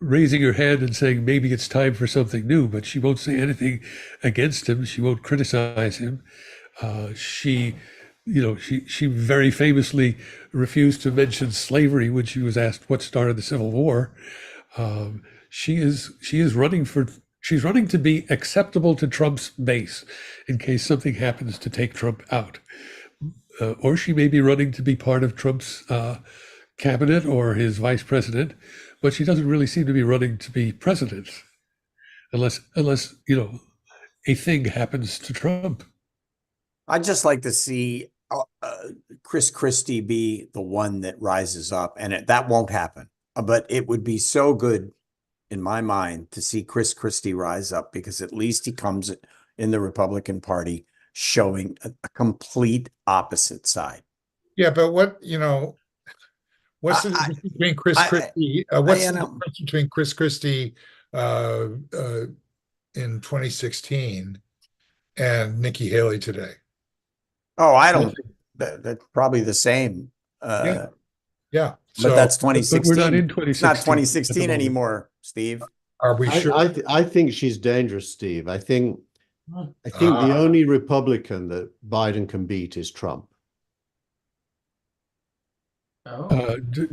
S7: raising her head and saying maybe it's time for something new, but she won't say anything against him. She won't criticize him. She very famously refused to mention slavery when she was asked what started the Civil War. She's running to be acceptable to Trump's base in case something happens to take Trump out. Or she may be running to be part of Trump's cabinet or his vice president, but she doesn't really seem to be running to be president unless a thing happens to Trump.
S3: I'd just like to see Chris Christie be the one that rises up, and that won't happen. But it would be so good, in my mind, to see Chris Christie rise up, because at least he comes in the Republican Party showing a complete opposite side.
S1: yeah, but what's the difference between Chris Christie? What's the difference between Chris Christie in 2016 and Nikki Haley today?
S3: Oh, I don't think that's probably the same.
S1: Yeah.
S3: But
S1: So
S3: that's 2016.
S7: But we're not in 2016.
S3: It's not 2016 anymore, Steve.
S1: are we sure?
S6: I think she's dangerous, Steve. I think the only Republican that Biden can beat is Trump.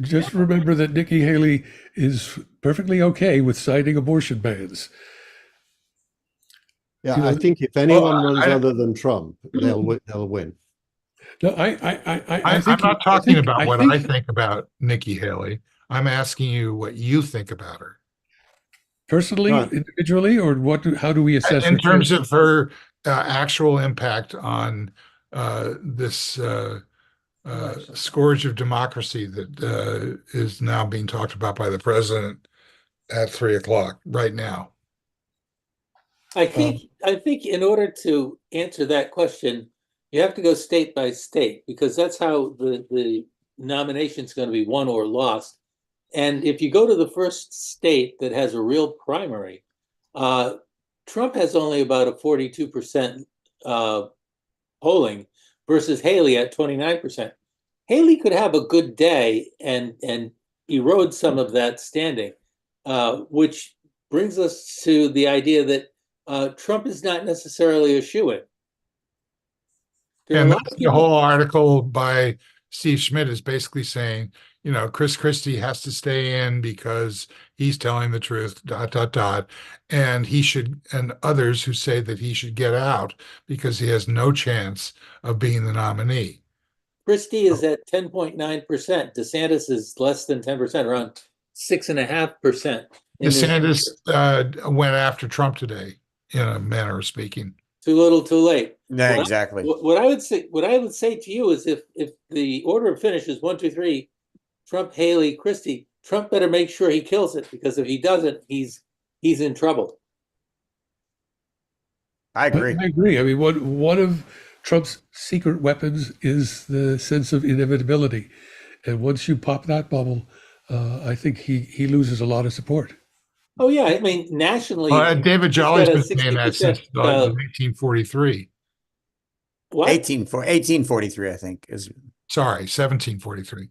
S7: Just remember that Nikki Haley is perfectly okay with signing abortion bans.
S6: Yeah, I think if anyone runs other than Trump, they'll win.
S7: No,
S1: I'm
S7: think
S1: not talking about what I think about Nikki Haley. I'm asking you what you think about her.
S7: Personally, individually, or how do we assess
S1: in terms of her actual impact on this scourge of democracy that is now being talked about by the president at 3:00 right now?
S5: I think in order to answer that question, you have to go state by state, because that's how the nomination is going to be won or lost. And if you go to the first state that has a real primary, Trump has only about a 42% polling versus Haley at 29%. Haley could have a good day and erode some of that standing, which brings us to the idea that Trump is not necessarily a shoo-in.
S1: And the whole article by Steve Schmidt is basically saying, Chris Christie has to stay in because he's telling the truth, ... And and others who say that he should get out because he has no chance of being the nominee.
S5: Christie is at 10.9%. DeSantis is less than 10%, around 6.5%.
S1: DeSantis went after Trump today, in a manner of speaking.
S5: Too little, too late.
S3: Yeah, exactly.
S5: What I would say to you is, if the order of finish is 1, 2, 3, Trump, Haley, Christie, Trump better make sure he kills it, because if he doesn't, he's in trouble.
S3: I agree.
S7: I agree. I mean, one of Trump's secret weapons is the sense of inevitability, And once you pop that bubble, I think he loses a lot of support.
S5: Oh yeah, I mean nationally,
S1: David
S5: he's
S1: Jolly's
S5: got a
S1: been saying that
S5: 60%.
S1: since 1943.
S5: What?
S3: 1843, I think is.
S1: Sorry, 1743.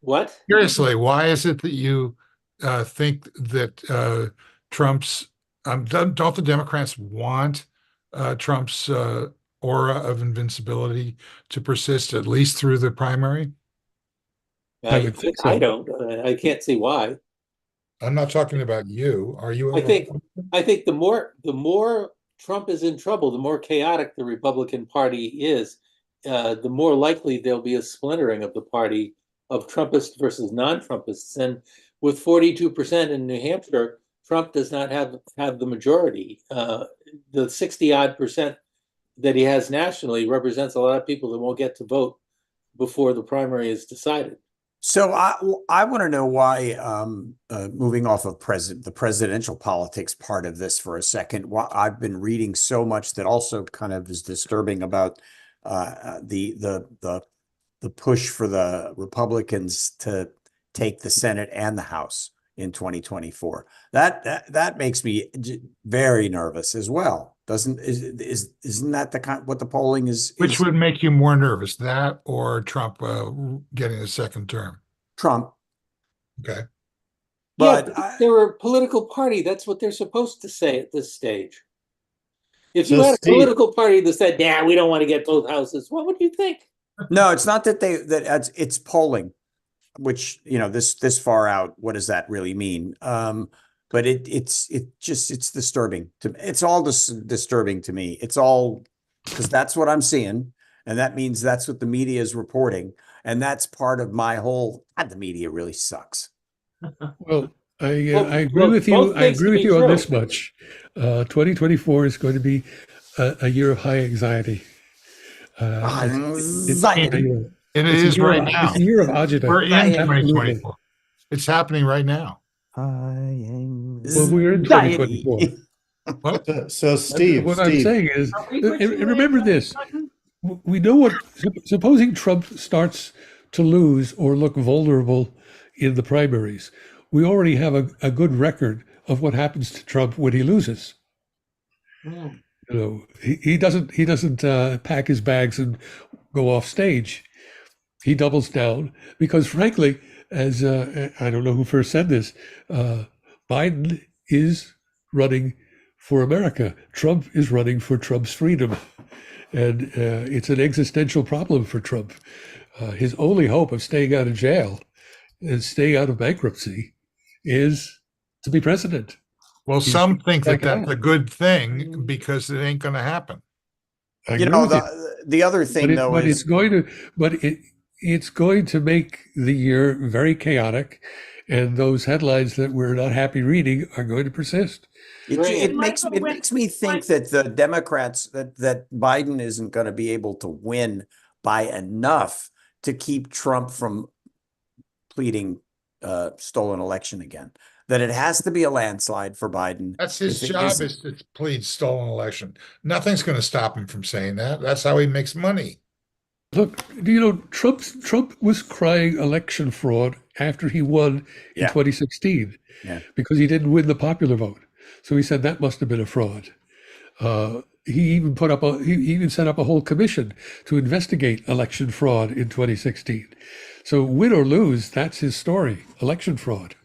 S5: What?
S1: Seriously, why is it that you think that Trump's don't the Democrats want Trump's aura of invincibility to persist at least through the primary?
S7: I would think so.
S5: I don't. I can't see why.
S1: I'm not talking about you. Are you?
S5: I think the more Trump is in trouble, the more chaotic the Republican Party is, the more likely there'll be a splintering of the party of Trumpists versus non-Trumpists. And with 42% in New Hampshire, Trump does not have the majority. The 60-odd% that he has nationally represents a lot of people that won't get to vote before the primary is decided.
S3: So I want to know why, moving off of the presidential politics part of this for a second, why I've been reading so much that also kind of is disturbing about the push for the Republicans to take the Senate and the House in 2024. That makes me very nervous as well. Isn't that the kind what the polling is?
S1: Which would make you more nervous, that or Trump getting a second term?
S3: Trump.
S1: Okay.
S5: But they're a political party. That's what they're supposed to say at this stage. If you had a political party that said, "Yeah, we don't want to get both houses," what would you think?
S3: No, it's not that it's polling, which this far out. What does that really mean? But it's disturbing to me. It's all disturbing to me. It's all because that's what I'm seeing, and that means that's what the media is reporting, and that's part of my whole. God, the media really sucks.
S7: Well, I agree with you. I agree with you on this much. 2024 is going to be a year of high anxiety.
S3: Anxiety.
S1: It is right now.
S7: It's a year of agita.
S1: We're in 2024. It's happening right now.
S7: Well, we're in 2024.
S1: What?
S6: So Steve,
S7: what I'm saying is, and remember this, we know what, supposing Trump starts to lose or look vulnerable in the primaries, we already have a good record of what happens to Trump when he loses. He doesn't pack his bags and go off stage. He doubles down because, frankly, as I don't know who first said this, Biden is running for America. Trump is running for Trump's freedom. And it's an existential problem for Trump. His only hope of staying out of jail and staying out of bankruptcy is to be president.
S1: Well, some think that that's a good thing because it ain't going to happen.
S3: The other thing, though,
S7: but
S3: is
S7: it's going to make the year very chaotic, and those headlines that we're not happy reading are going to persist.
S3: It makes me think that the Democrats that Biden isn't going to be able to win by enough to keep Trump from pleading stolen election again. That it has to be a landslide for Biden.
S1: That's his job, is to plead stolen election. Nothing's going to stop him from saying that. That's how he makes money.
S7: Look, Trump was crying election fraud after he won in 2016 because he didn't win the popular vote. So he said that must have been a fraud. He even set up a whole commission to investigate election fraud in 2016. So win or lose, that's his story, election fraud.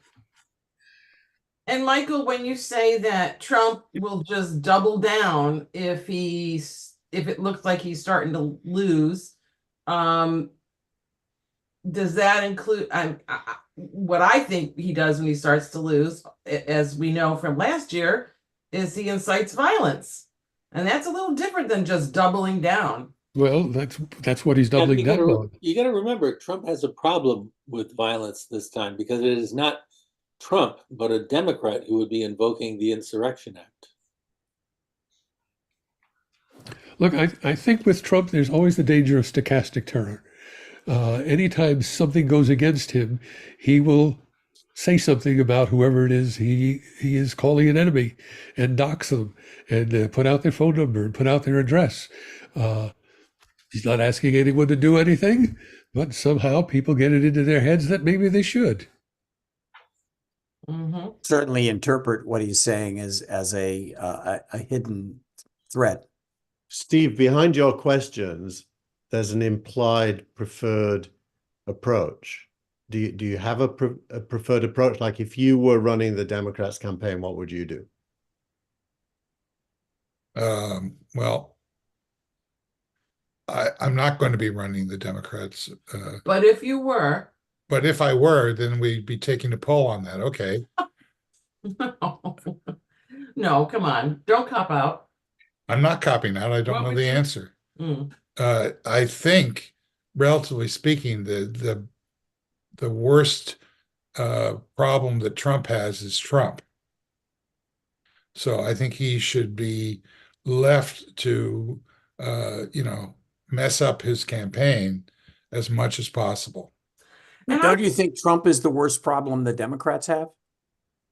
S2: And Michael, when you say that Trump will just double down if it looks like he's starting to lose, does that include what I think he does when he starts to lose, as we know from last year, is he incites violence. And that's a little different than just doubling down.
S7: Well, that's what he's doubling down on.
S5: You got to remember, Trump has a problem with violence this time because it is not Trump, but a Democrat who would be invoking the Insurrection Act.
S7: Look, I think with Trump, there's always the danger of stochastic terror. Anytime something goes against him, he will say something about whoever it is he is calling an enemy and dox them and put out their phone number and put out their address. He's not asking anyone to do anything, but somehow people get it into their heads that maybe they should.
S2: Mhm.
S3: Certainly interpret what he's saying as a hidden threat.
S6: Steve, behind your questions, there's an implied preferred approach. Do you have a preferred approach? Like if you were running the Democrats campaign, what would you do?
S1: Well, I'm not going to be running the Democrats.
S2: But if you were,
S1: But if I were, then we'd be taking a poll on that. Okay.
S2: no, come on, don't cop out.
S1: I'm not copying out. I don't
S2: What
S1: know
S2: would
S1: the
S2: you-
S1: answer.
S2: Mm.
S1: I think, relatively speaking, the worst problem that Trump has is Trump. So I think he should be left to, mess up his campaign as much as possible.
S2: And
S3: Don't you think Trump is the worst problem the Democrats have?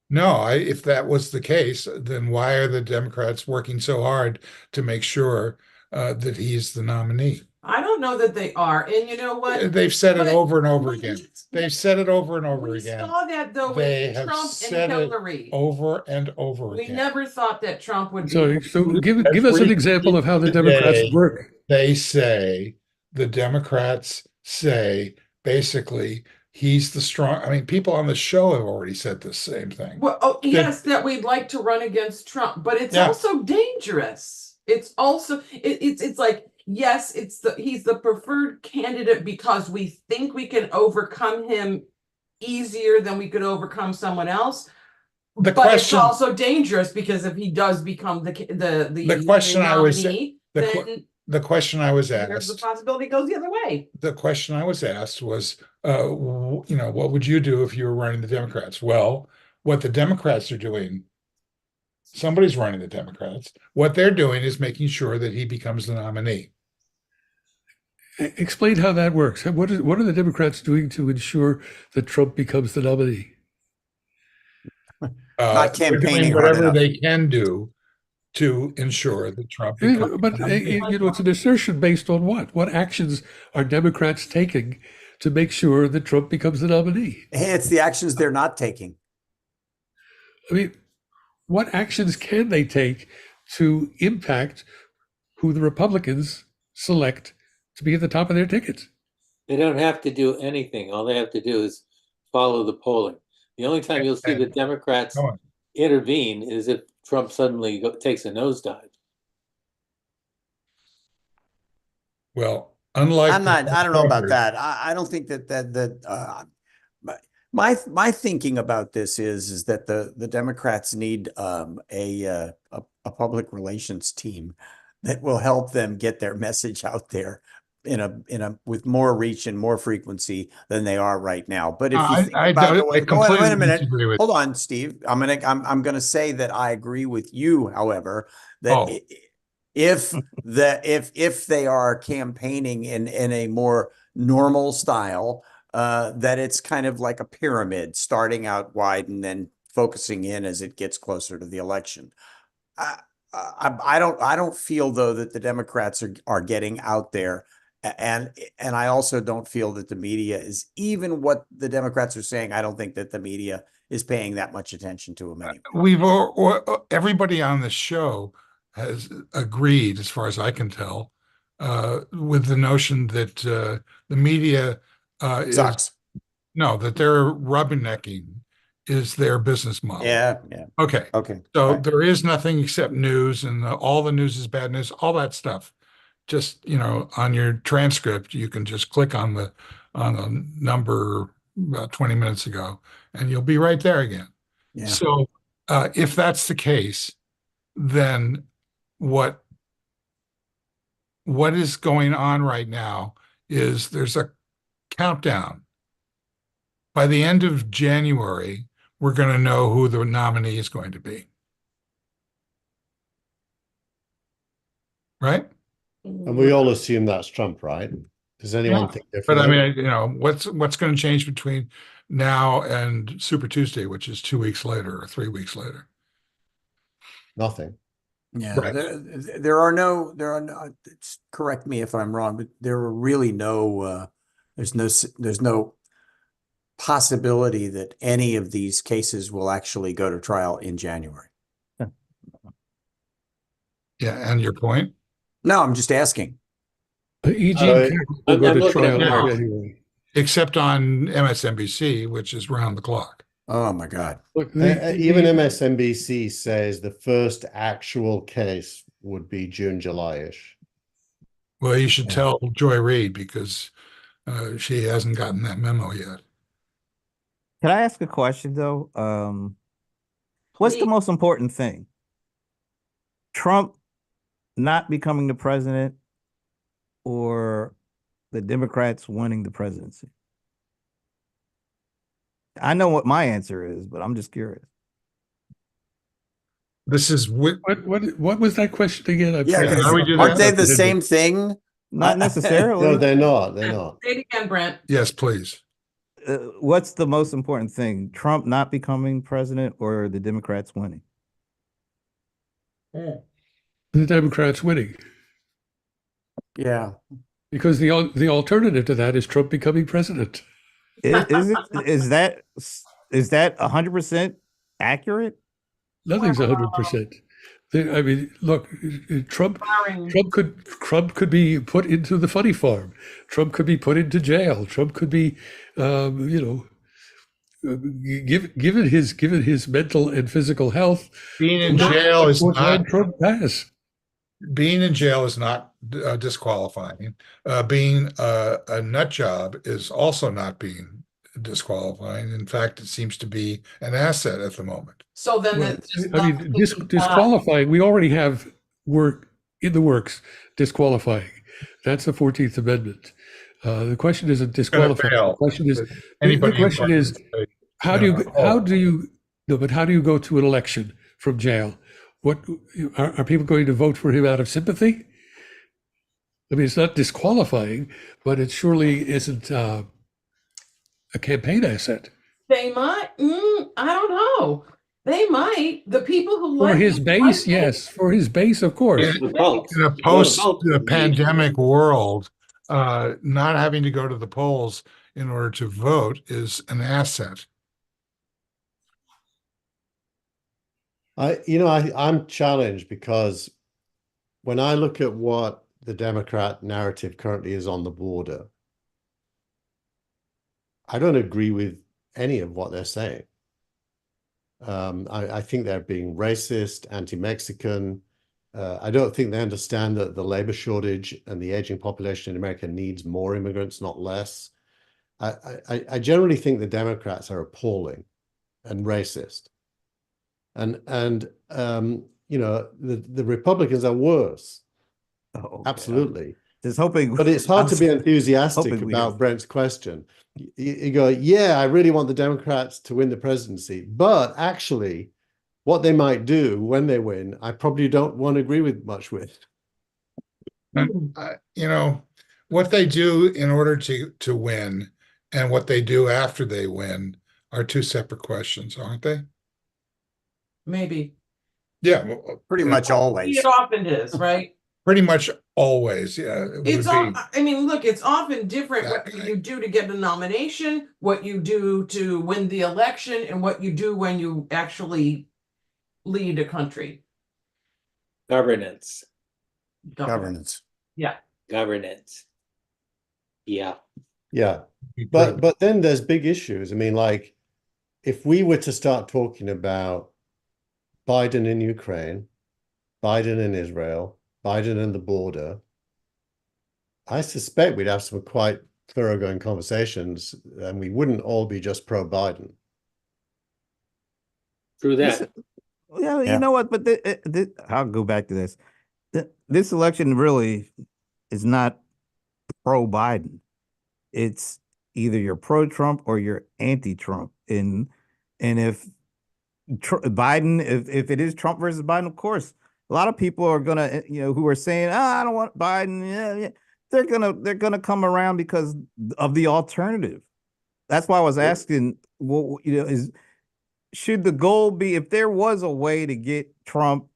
S1: No, if that was the case, then why are the Democrats working so hard to make sure that he's the nominee?
S2: I don't know that they are. And you know what?
S1: They've said it
S2: But-
S1: over and over
S2: but
S1: again.
S2: we-
S1: They've said it over and over
S2: We
S1: again.
S2: saw that though
S1: They
S2: with
S1: have
S2: Trump
S1: said
S2: and
S1: it
S2: Hillary.
S1: over and over
S2: We
S1: again.
S2: never thought that Trump would
S7: So,
S2: be.
S7: give us an example of how the Democrats
S1: Today,
S7: work.
S1: the Democrats say, basically, he's the strong. I mean, people on the show have already said the same thing.
S2: Well, oh, yes, that we'd like to run against Trump, but it's
S1: Yeah.
S2: also dangerous. It's also it's like, yes, he's the preferred candidate because we think we can overcome him easier than we could overcome someone else.
S1: The
S2: But it's
S1: question,
S2: also dangerous because if he does become the
S1: question I was-
S2: nominee,
S1: the
S2: then
S1: the question I was
S2: there's the
S1: asked,
S2: possibility it goes the other way.
S1: the question I was asked was, what would you do if you were running the Democrats? Well, what the Democrats are doing, somebody's running the Democrats. What they're doing is making sure that he becomes the nominee.
S7: Explain how that works. What are the Democrats doing to ensure that Trump becomes the nominee?
S3: Not
S1: They're doing
S3: campaigning hard
S1: whatever
S3: enough.
S1: they can do to ensure that Trump becomes
S7: But
S1: the nominee.
S7: it's an assertion based on what? What actions are Democrats taking to make sure that Trump becomes the nominee?
S3: Hey, it's the actions they're not taking.
S7: I mean, what actions can they take to impact who the Republicans select to be at the top of their tickets?
S5: They don't have to do anything. All they have to do is follow the polling. The only time you'll see the Democrats
S1: Go on.
S5: intervene is if Trump suddenly takes a nosedive.
S1: Well, unlike
S3: I don't know about
S1: Trumpers,
S3: that. I don't think that my thinking about this is that the Democrats need a public relations team that will help them get their message out there with more reach and more frequency than they are right now. But if you think about the way, wait a minute,
S1: disagree with
S3: hold on, Steve. I'm gonna say that I agree with you, however, that
S1: Oh.
S3: if they are campaigning in a more normal style, that it's kind of like a pyramid, starting out wide and then focusing in as it gets closer to the election. I don't feel though that the Democrats are getting out there, and I also don't feel that the media is, even what the Democrats are saying, I don't think that the media is paying that much attention to them anymore.
S1: Everybody on the show has agreed, as far as I can tell, with the notion that the media
S3: Sucks.
S1: that they're rubbernecking is their business model.
S3: Yeah.
S1: Okay.
S3: Okay.
S1: So
S3: Right.
S1: there is nothing except news, and all the news is bad news, all that stuff. Just, on your transcript, you can just click on the number about 20 minutes ago, and you'll be right there again.
S3: Yeah.
S1: So if that's the case, then what is going on right now is there's a countdown. By the end of January, we're going to know who the nominee is going to be. Right?
S6: And we all assume that's Trump, right? Does anyone
S1: Yeah.
S6: think
S1: But I
S6: differently?
S1: mean, what's going to change between now and Super Tuesday, which is 2 weeks later or 3 weeks later?
S6: Nothing.
S3: Yeah,
S1: Right.
S3: there are no, correct me if I'm wrong, but there are really no, there's no possibility that any of these cases will actually go to trial in January.
S1: Yeah, and your point?
S3: No, I'm just asking.
S7: Eugene
S6: Uh,
S7: Carroll will
S5: I'm
S7: go to
S5: looking at
S7: trial in
S5: March.
S7: January.
S1: Except on MSNBC, which is round the clock.
S3: Oh my God.
S7: Look,
S6: even MSNBC says the first actual case would be June, July-ish.
S1: Well, you should
S3: Yeah.
S1: tell Joy Reid because she hasn't gotten that memo yet.
S4: Can I ask a question though? What's the
S2: Please.
S4: most important thing? Trump not becoming the president or the Democrats winning the presidency? I know what my answer is, but I'm just curious.
S1: This is
S7: what was that question again? I'm
S3: Yeah,
S7: sorry.
S1: how do we do
S3: aren't
S1: that?
S3: they the same thing?
S4: Not necessarily.
S6: No, they're not. They're not.
S2: Say it again, Brent.
S1: Yes, please.
S4: What's the most important thing? Trump not becoming president or the Democrats winning?
S7: The Democrats winning.
S3: Yeah.
S7: Because the alternative to that is Trump becoming president.
S4: Is that 100% accurate?
S7: Nothing's 100%. I mean, look, Trump
S2: Barring-
S7: Trump could be put into the funny farm. Trump could be put into jail. Trump could be, given his mental and physical health.
S1: Being in jail is not
S7: Trump pass.
S1: being in jail is not disqualifying. Being a nut job is also not being disqualifying. In fact, it seems to be an asset at the moment.
S2: So then
S7: Well,
S2: this
S7: I mean, disqualifying. We already have work in the works disqualifying. That's the 14th Amendment. The question isn't disqualifying.
S1: fail.
S7: The question is
S1: Anybody
S7: the question
S1: who-
S7: is how do you go to an election from jail? What are people going to vote for him out of sympathy? I mean, it's not disqualifying, but it surely isn't a campaign asset.
S2: they might. I don't know. They might. The people who
S7: For
S2: like
S7: his base, yes. For his base, of course.
S5: The vote.
S1: in a
S5: Well,
S1: post
S5: the vote-
S1: pandemic world, not having to go to the polls in order to vote is an asset.
S6: I'm challenged because when I look at what the Democrat narrative currently is on the border, I don't agree with any of what they're saying. I think they're being racist, anti-Mexican. I don't think they understand that the labor shortage and the aging population in America needs more immigrants, not less. I generally think the Democrats are appalling and racist. And the Republicans are worse.
S4: Oh,
S6: Absolutely.
S4: Just hoping.
S6: But it's hard to be enthusiastic
S4: hoping we
S6: about
S4: do.
S6: Brent's question. You go, yeah, I really want the Democrats to win the presidency, but actually what they might do when they win, I probably don't want to agree with much with.
S1: What they do in order to win and what they do after they win are two separate questions, aren't they?
S2: maybe.
S1: Yeah,
S3: Pretty much always.
S2: It often is, right?
S1: pretty much always. Yeah, it
S2: It's
S1: would
S2: all.
S1: be.
S2: I mean, look, it's often different what
S1: Exactly.
S2: you do to get a nomination, what you do to win the election, and what you do when you actually lead a country.
S5: Governance.
S3: Governance.
S2: Yeah.
S5: Governance. Yeah.
S6: Yeah. But then there's big issues. I mean, like, if we were to start talking about Biden in Ukraine, Biden in Israel, Biden and the border, I suspect we'd have some quite thoroughgoing conversations, and we wouldn't all be just pro-Biden.
S5: Through that.
S4: Yeah,
S3: Yeah.
S4: you know what? But I'll go back to this. This election really is not pro-Biden. It's either you're pro-Trump or you're anti-Trump. And if Biden, if it is Trump versus Biden, of course, a lot of people are gonna, who are saying, I don't want Biden. Yeah. They're gonna come around because of the alternative. That's why I was asking, should the goal be, if there was a way to get Trump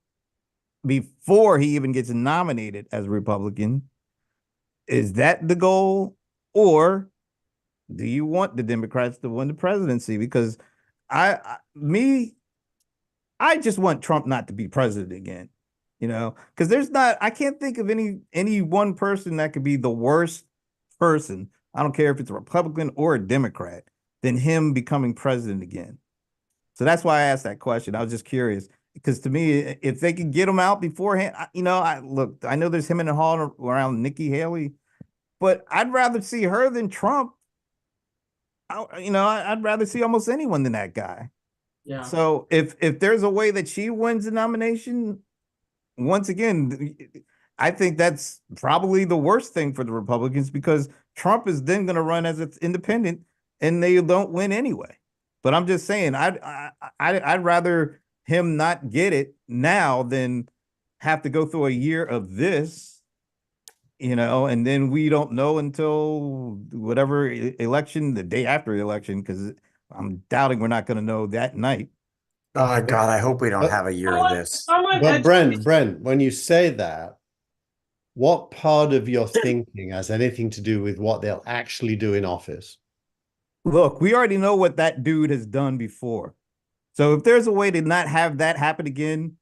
S4: before he even gets nominated as a Republican. Is that the goal? Or do you want the Democrats to win the presidency? Because I just want Trump not to be president again, because I can't think of any one person that could be the worst person. I don't care if it's a Republican or a Democrat than him becoming president again. So that's why I asked that question. I was just curious because to me, if they could get him out beforehand, I know there's him in the hall around Nikki Haley, but I'd rather see her than Trump. I'd rather see almost anyone than that guy.
S2: Yeah.
S4: So if there's a way that she wins the nomination, once again, I think that's probably the worst thing for the Republicans because Trump is then going to run as an independent and they don't win anyway. But I'm just saying, I'd rather him not get it now than have to go through a year of this, and then we don't know until whatever election, the day after the election, because I'm doubting we're not going to know that night.
S3: Oh God, I hope we don't have a year of this.
S6: But Brent, when you say that, what part of your thinking has anything to do with what they'll actually do in office?
S4: Look, we already know what that dude has done before. So if there's a way to not have that happen again,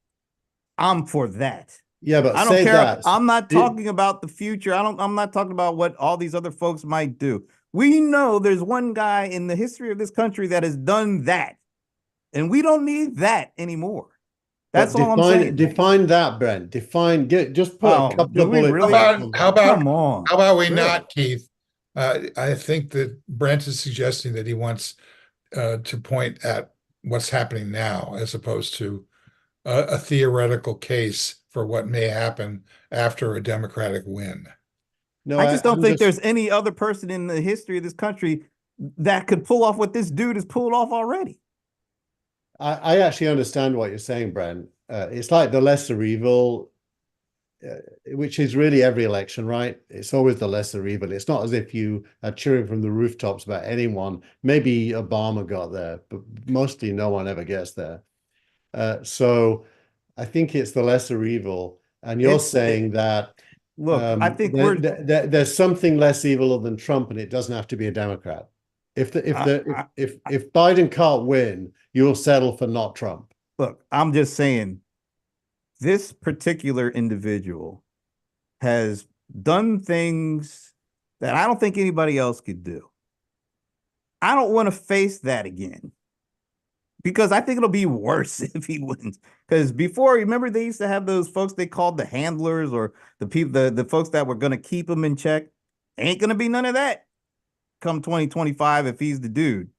S4: I'm for that.
S6: Yeah, but
S4: I don't
S6: say
S4: care.
S6: that.
S4: I'm not talking about the future. I'm not talking about what all these other folks might do. We know there's one guy in the history of this country that has done that. And we don't need that anymore. That's all I'm saying.
S6: Define that, Brent. Just put a couple of bullets.
S4: Really?
S1: How about
S4: Come on.
S1: How about we
S4: Really?
S1: not, Keith? I think that Brent is suggesting that he wants to point at what's happening now, as opposed to a theoretical case for what may happen after a Democratic win.
S6: No,
S4: I just don't think there's any other person in the history of this country that could pull off what this dude has pulled off already.
S6: I actually understand what you're saying, Brent. It's like the lesser evil, which is really every election, right? It's always the lesser evil. It's not as if you are cheering from the rooftops about anyone. Maybe Obama got there, but mostly no one ever gets there. So I think it's the lesser evil. And you're saying that,
S4: look, I think
S6: there's something less evil than Trump, and it doesn't have to be a Democrat. If Biden can't win, you'll settle for not Trump.
S4: Look, I'm just saying this particular individual has done things that I don't think anybody else could do. I don't want to face that again because I think it'll be worse if he wins. Because before, remember, they used to have those folks they called the handlers or the people, the folks that were going to keep him in check. Ain't going to be none of that come 2025 if he's the dude.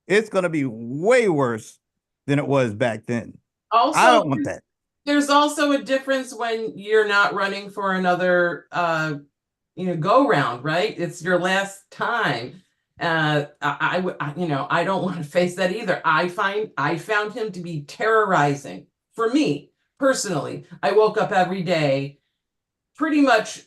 S4: It's going to be way worse than it was back then.
S2: Also,
S4: I don't want that.
S2: There's also a difference when you're not running for another go round, right? It's your last time. I don't want to face that either. I found him to be terrorizing for me personally. I woke up every day pretty much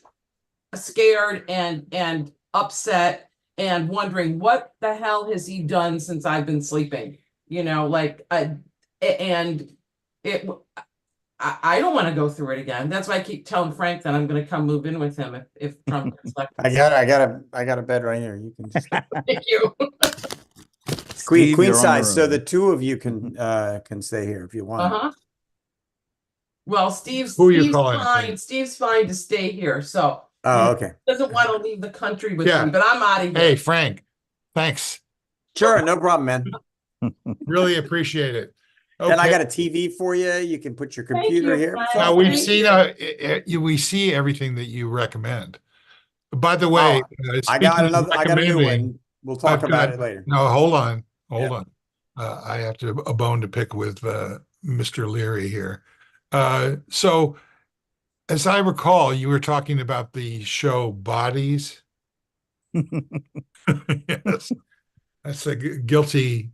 S2: scared and upset and wondering what the hell has he done since I've been sleeping, I don't want to go through it again. That's why I keep telling Frank that I'm going to come move in with him if Trump gets elected.
S3: I got a bed right here. You can just
S2: Thank you.
S3: queen size, so the two of you can stay here if you want.
S2: Well, Steve's
S1: calling,
S2: fine. Steve's fine to stay here. So
S3: okay.
S2: He doesn't want to leave the country with me, but I'm out of here.
S1: Hey, Frank, thanks.
S3: Sure, no problem, man.
S1: Really appreciate it.
S3: Okay. And I got a TV for you. You can put your computer here.
S1: Now we've seen we see everything that you recommend. By the way,
S3: I got a new one. We'll talk about it later.
S1: No, hold on. I have a bone to pick with Mr. Leary here. So as I recall, you were talking about the show Bodies. Yes. That's a guilty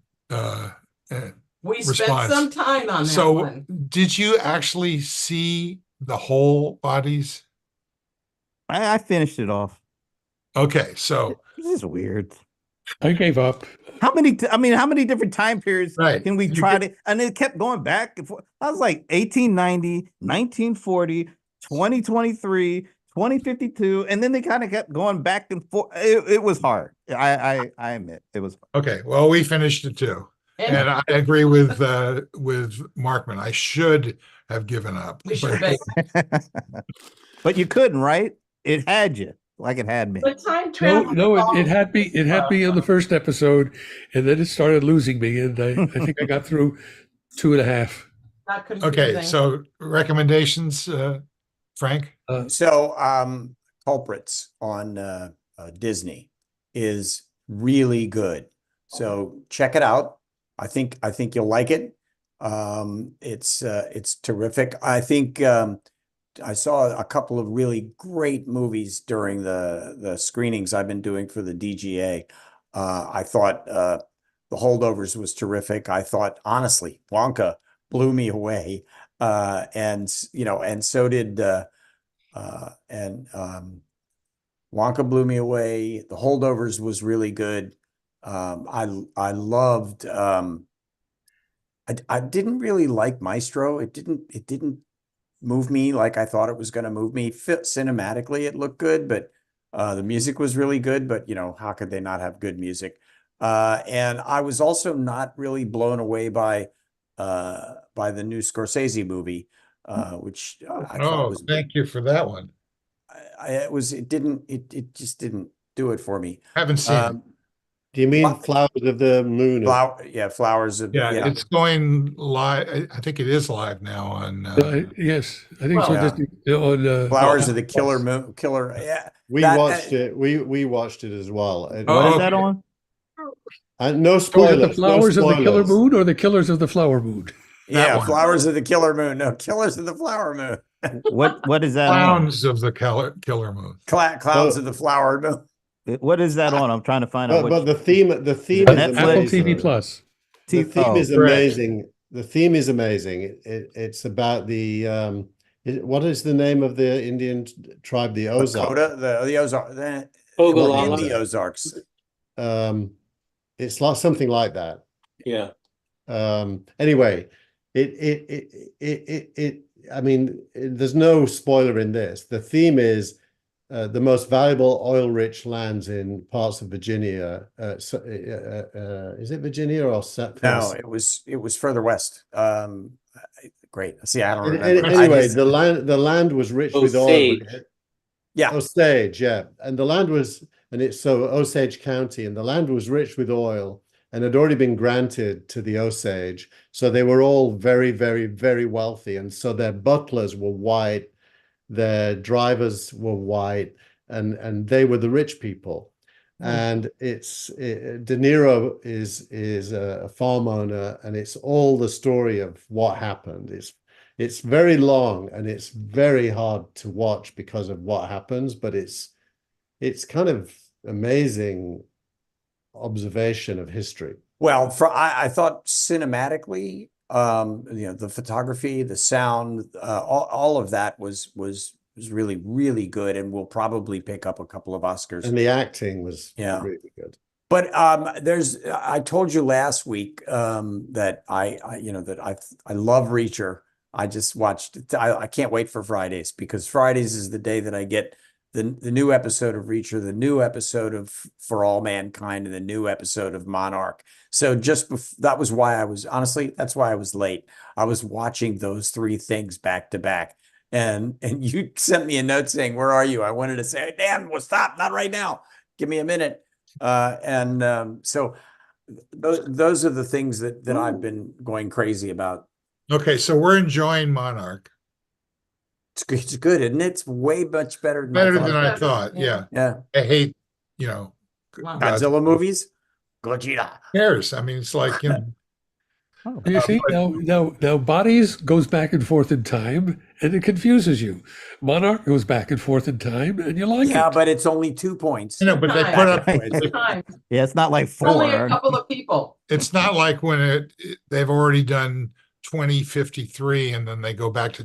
S2: we
S1: response.
S2: Spent some time on that one.
S1: Did you actually see the whole Bodies?
S4: I finished it off.
S1: Okay, so
S4: this is weird.
S7: I gave up.
S4: How many? I mean, how many different time periods
S1: Right.
S4: can we
S1: You
S4: try
S1: get-
S4: to? And it kept going back and forth. I was like 1890, 1940, 2023, 2052, and then they kind of kept going back and forth. It was hard. I admit it was.
S1: Okay, well, we finished it too.
S2: And
S1: And I agree with Markman. I should have given up.
S2: we should
S1: But
S2: bet.
S4: But you couldn't, right? It had you, like it had me.
S2: The time
S7: No,
S2: travel.
S7: no, it had me. It had me in the first episode, and then it started losing me. And I think I got through 2.5.
S2: Not confusing.
S1: okay, so recommendations, Frank?
S3: So, Culprits on Disney is really good. So check it out. I think you'll like it. It's terrific. I think I saw a couple of really great movies during the screenings I've been doing for the DGA. I thought The Holdovers was terrific. I thought, honestly, Wonka blew me away. And so did Wonka blew me away. The Holdovers was really good. I loved I didn't really like Maestro. It didn't move me like I thought it was going to move me. Cinematically, it looked good, but the music was really good. But how could they not have good music? And I was also not really blown away by the new Scorsese movie, which I thought was.
S1: Thank you for that one.
S3: It just didn't do it for me.
S1: Haven't seen it.
S6: Do you mean Flowers of the Moon?
S3: Flowers of
S1: Yeah, it's going live. I think it is live now on.
S7: Yes, I think so.
S3: Well,
S7: Just on
S3: Flowers of the Killer Moon. Yeah,
S6: We watched it. We watched it as well.
S4: What is
S1: okay.
S4: that on?
S6: No
S7: was
S6: spoilers.
S7: it the Flowers
S6: no
S7: of the Killer
S6: spoilers.
S7: Moon or the Killers of the Flower Moon?
S3: yeah,
S1: one.
S3: Flowers of the Killer Moon. No, Killers of the Flower Moon.
S4: What is that on?
S1: Clowns of the Killer Moon.
S3: Clowns of the Flower Moon.
S4: What is that on? I'm trying to find out.
S6: But the theme is
S4: Netflix?
S7: Apple
S6: amazing.
S7: TV Plus.
S6: The theme is
S1: correct.
S6: amazing. The theme is amazing. It's about the what is the name of the Indian tribe? The Ozarks.
S3: Lakota, the Ozarks.
S5: Ogallala.
S3: In the Ozarks.
S6: It's like something like that.
S5: Yeah.
S6: Anyway, I mean, there's no spoiler in this. The theme is the most valuable oil-rich lands in parts of Virginia. Is it Virginia or
S3: No, it was further west. Great. See, I don't remember.
S6: Anyway, the land was rich with oil.
S5: Osage.
S3: Yeah.
S6: Osage, yeah. And the land was, and it's so Osage County, and the land was rich with oil and had already been granted to the Osage. So they were all very, very, very wealthy. And so their butlers were white, their drivers were white, and they were the rich people. And De Niro is a farm owner, and it's all the story of what happened. It's very long and it's very hard to watch because of what happens, but it's kind of amazing observation of history.
S3: Well, I thought cinematically, the photography, the sound, all of that was really, really good, and will probably pick up a couple of Oscars.
S6: And the acting was
S3: Yeah.
S6: really good.
S3: But I told you last week that I love Reacher. I just watched it. I can't wait for Fridays, because Fridays is the day that I get the new episode of Reacher, the new episode of For All Mankind, and the new episode of Monarch. So that was why that's why I was late. I was watching those three things back to back. And you sent me a note saying, "Where are you?" I wanted to say, "Damn, well, stop, not right now. Give me a minute." So those are the things that I've been going crazy about.
S1: Okay, so we're enjoying Monarch.
S3: It's good, isn't it? It's way much better than
S1: Better
S3: I
S1: than
S3: thought.
S1: I thought. Yeah.
S3: Yeah.
S1: I hate,
S2: Wow.
S3: Godzilla movies. Gojira.
S1: who cares? I mean, it's like,
S7: You see, now Bodies goes back and forth in time, and it confuses you. Monarch goes back and forth in time, and you like
S3: Yeah,
S7: it.
S3: but it's only 2 points.
S1: but they put up,
S2: Time.
S4: Yeah, it's not like
S2: Only a
S4: four.
S2: couple of people.
S1: it's not like when they've already done 2053 and then they go back to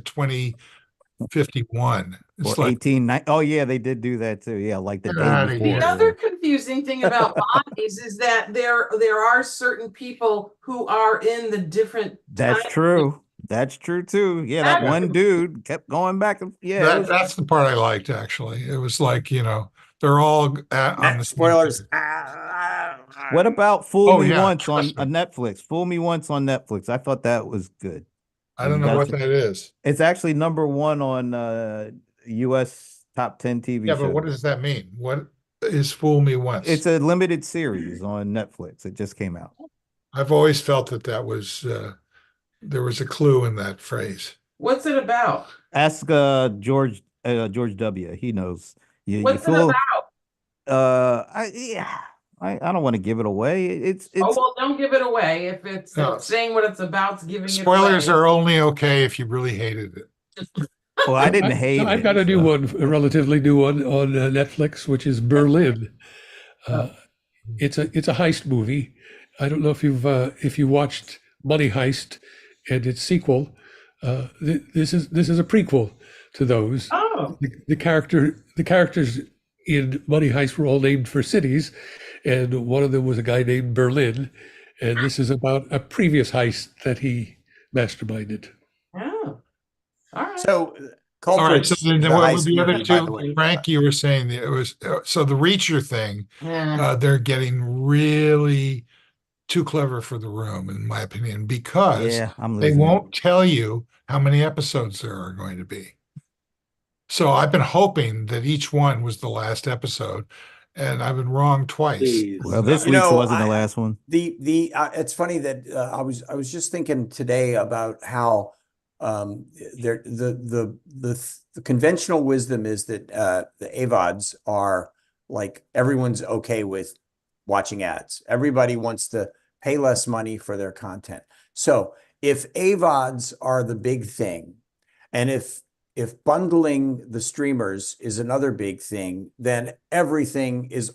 S1: 51. It's
S4: Or
S1: like,
S4: 18. Oh, yeah, they did do that too. Yeah, like the
S1: Get
S4: day
S1: outta
S4: before.
S1: here.
S2: The other
S4: Yeah.
S2: confusing thing about bodies is that there are certain people who are in the different
S4: That's
S2: time-
S4: true. That's true too. Yeah, that
S2: That-
S4: one dude kept going back. Yeah, it was,
S1: that's the part I liked, actually. It was like, they're all on the same
S3: Spoilers.
S1: page.
S4: what about Fool
S1: Oh,
S4: Me
S1: yeah,
S4: Once on
S1: trust me.
S4: Netflix? Fool Me Once on Netflix. I thought that was good.
S1: I don't
S4: You
S1: know
S4: guys
S1: what
S4: should-
S1: that is.
S4: It's actually #1 on US top 10 TV
S1: Yeah,
S4: shows.
S1: but what does that mean? What is Fool Me Once?
S4: It's a limited series on Netflix. It just came out.
S1: I've always felt that was there was a clue in that phrase.
S2: What's it about?
S4: Ask George W. He knows. You
S2: What's it
S4: feel
S2: about?
S4: I don't want to give it away. It's
S2: Oh, well, don't give it away. If it's
S1: No.
S2: saying what it's about, giving
S1: Spoilers
S2: it away.
S1: are only okay if you really hated it.
S4: well, I didn't hate it.
S7: I've got a new one, a relatively new one on Netflix, which is Berlin. It's a heist movie. I don't know if you watched Money Heist and its sequel. This is a prequel to those.
S2: Oh,
S7: The characters in Money Heist were all named for cities, and one of them was a guy named Berlin, and this is about a previous heist that he masterminded.
S2: oh, all right.
S3: So
S1: All right. So
S3: culprits.
S1: then
S3: the
S1: what
S3: heist
S1: were the other
S3: movie, by the
S1: two?
S3: way.
S1: Frank, you were saying that it was so the Reacher thing.
S2: Yeah.
S1: They're getting really too clever for the room, in my opinion, because
S4: Yeah, I'm
S1: they
S4: losing it.
S1: won't tell you how many episodes there are going to be. So I've been hoping that each one was the last episode, and I've been wrong twice.
S5: Please.
S4: Well, this
S3: You
S4: week's
S3: know,
S4: wasn't the last one.
S3: It's funny that I was just thinking today about how the conventional wisdom is that the AVODs are like everyone's okay with watching ads. Everybody wants to pay less money for their content. So if AVODs are the big thing, and if bundling the streamers is another big thing, then everything is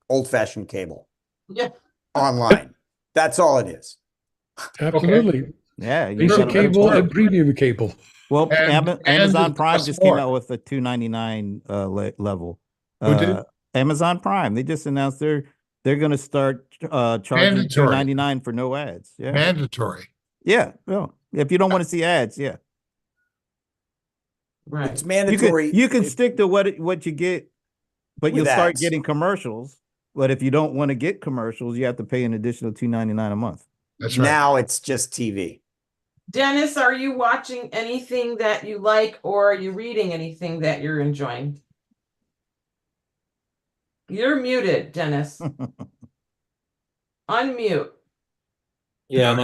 S3: old-fashioned cable
S2: Yeah.
S3: online. That's all it is.
S7: Absolutely.
S4: Yeah, you
S7: Basic
S4: gotta-
S7: cable
S1: true.
S7: and premium cable.
S4: Well,
S1: And
S4: Amazon Prime
S1: plus
S4: just came
S1: more.
S4: out with a $2.99 level.
S1: Who did?
S4: Amazon Prime. They just announced they're going to start charging
S1: Mandatory.
S4: $2.99 for no ads. Yeah,
S1: Mandatory.
S4: yeah. Well, if you don't want to see ads, yeah,
S2: Right.
S3: It's mandatory.
S4: you can
S3: if-
S4: stick to what you get, but
S3: With
S4: you'll start
S3: ads.
S4: getting commercials. But if you don't want to get commercials, you have to pay an additional $2.99 a month.
S1: That's right.
S3: Now it's just TV.
S2: Dennis, are you watching anything that you like, or are you reading anything that you're enjoying? You're muted, Dennis. Unmute.
S5: Yeah,
S1: Yeah.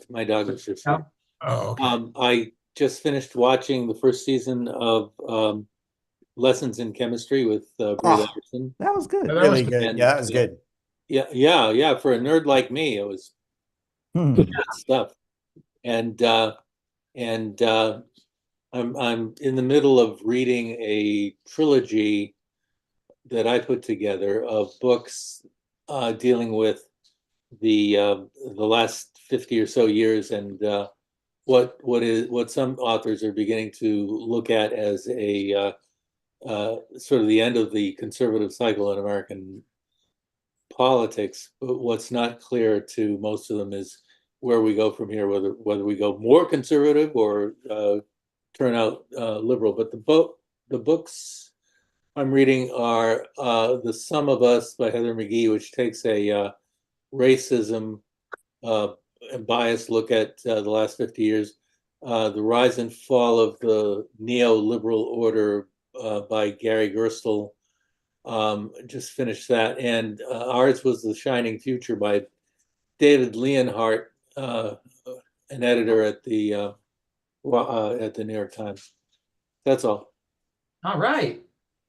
S5: my dog is just
S2: Oh.
S1: Oh, okay.
S5: I just finished watching the first season of Lessons in Chemistry with Brie
S3: Oh.
S5: Larson.
S4: That was good.
S1: Yeah, that was
S3: Really
S1: good.
S3: good.
S5: And-
S3: Yeah, that was good.
S5: Yeah. For a nerd like me, it was
S4: Hmm.
S5: good stuff. And I'm in the middle of reading a trilogy that I put together of books dealing with the last 50 or so years, and what some authors are beginning to look at as a sort of the end of the conservative cycle in American politics. But what's not clear to most of them is where we go from here, whether we go more conservative or turn out liberal. But the books I'm reading are The Sum of Us by Heather McGhee, which takes a racism and biased look at the last 50 years. The Rise and Fall of the Neoliberal Order by Gary Gerstle. Just finished that. And ours was The Shining Future by David Leonhardt, an editor at the New York Times. That's all.
S2: All right.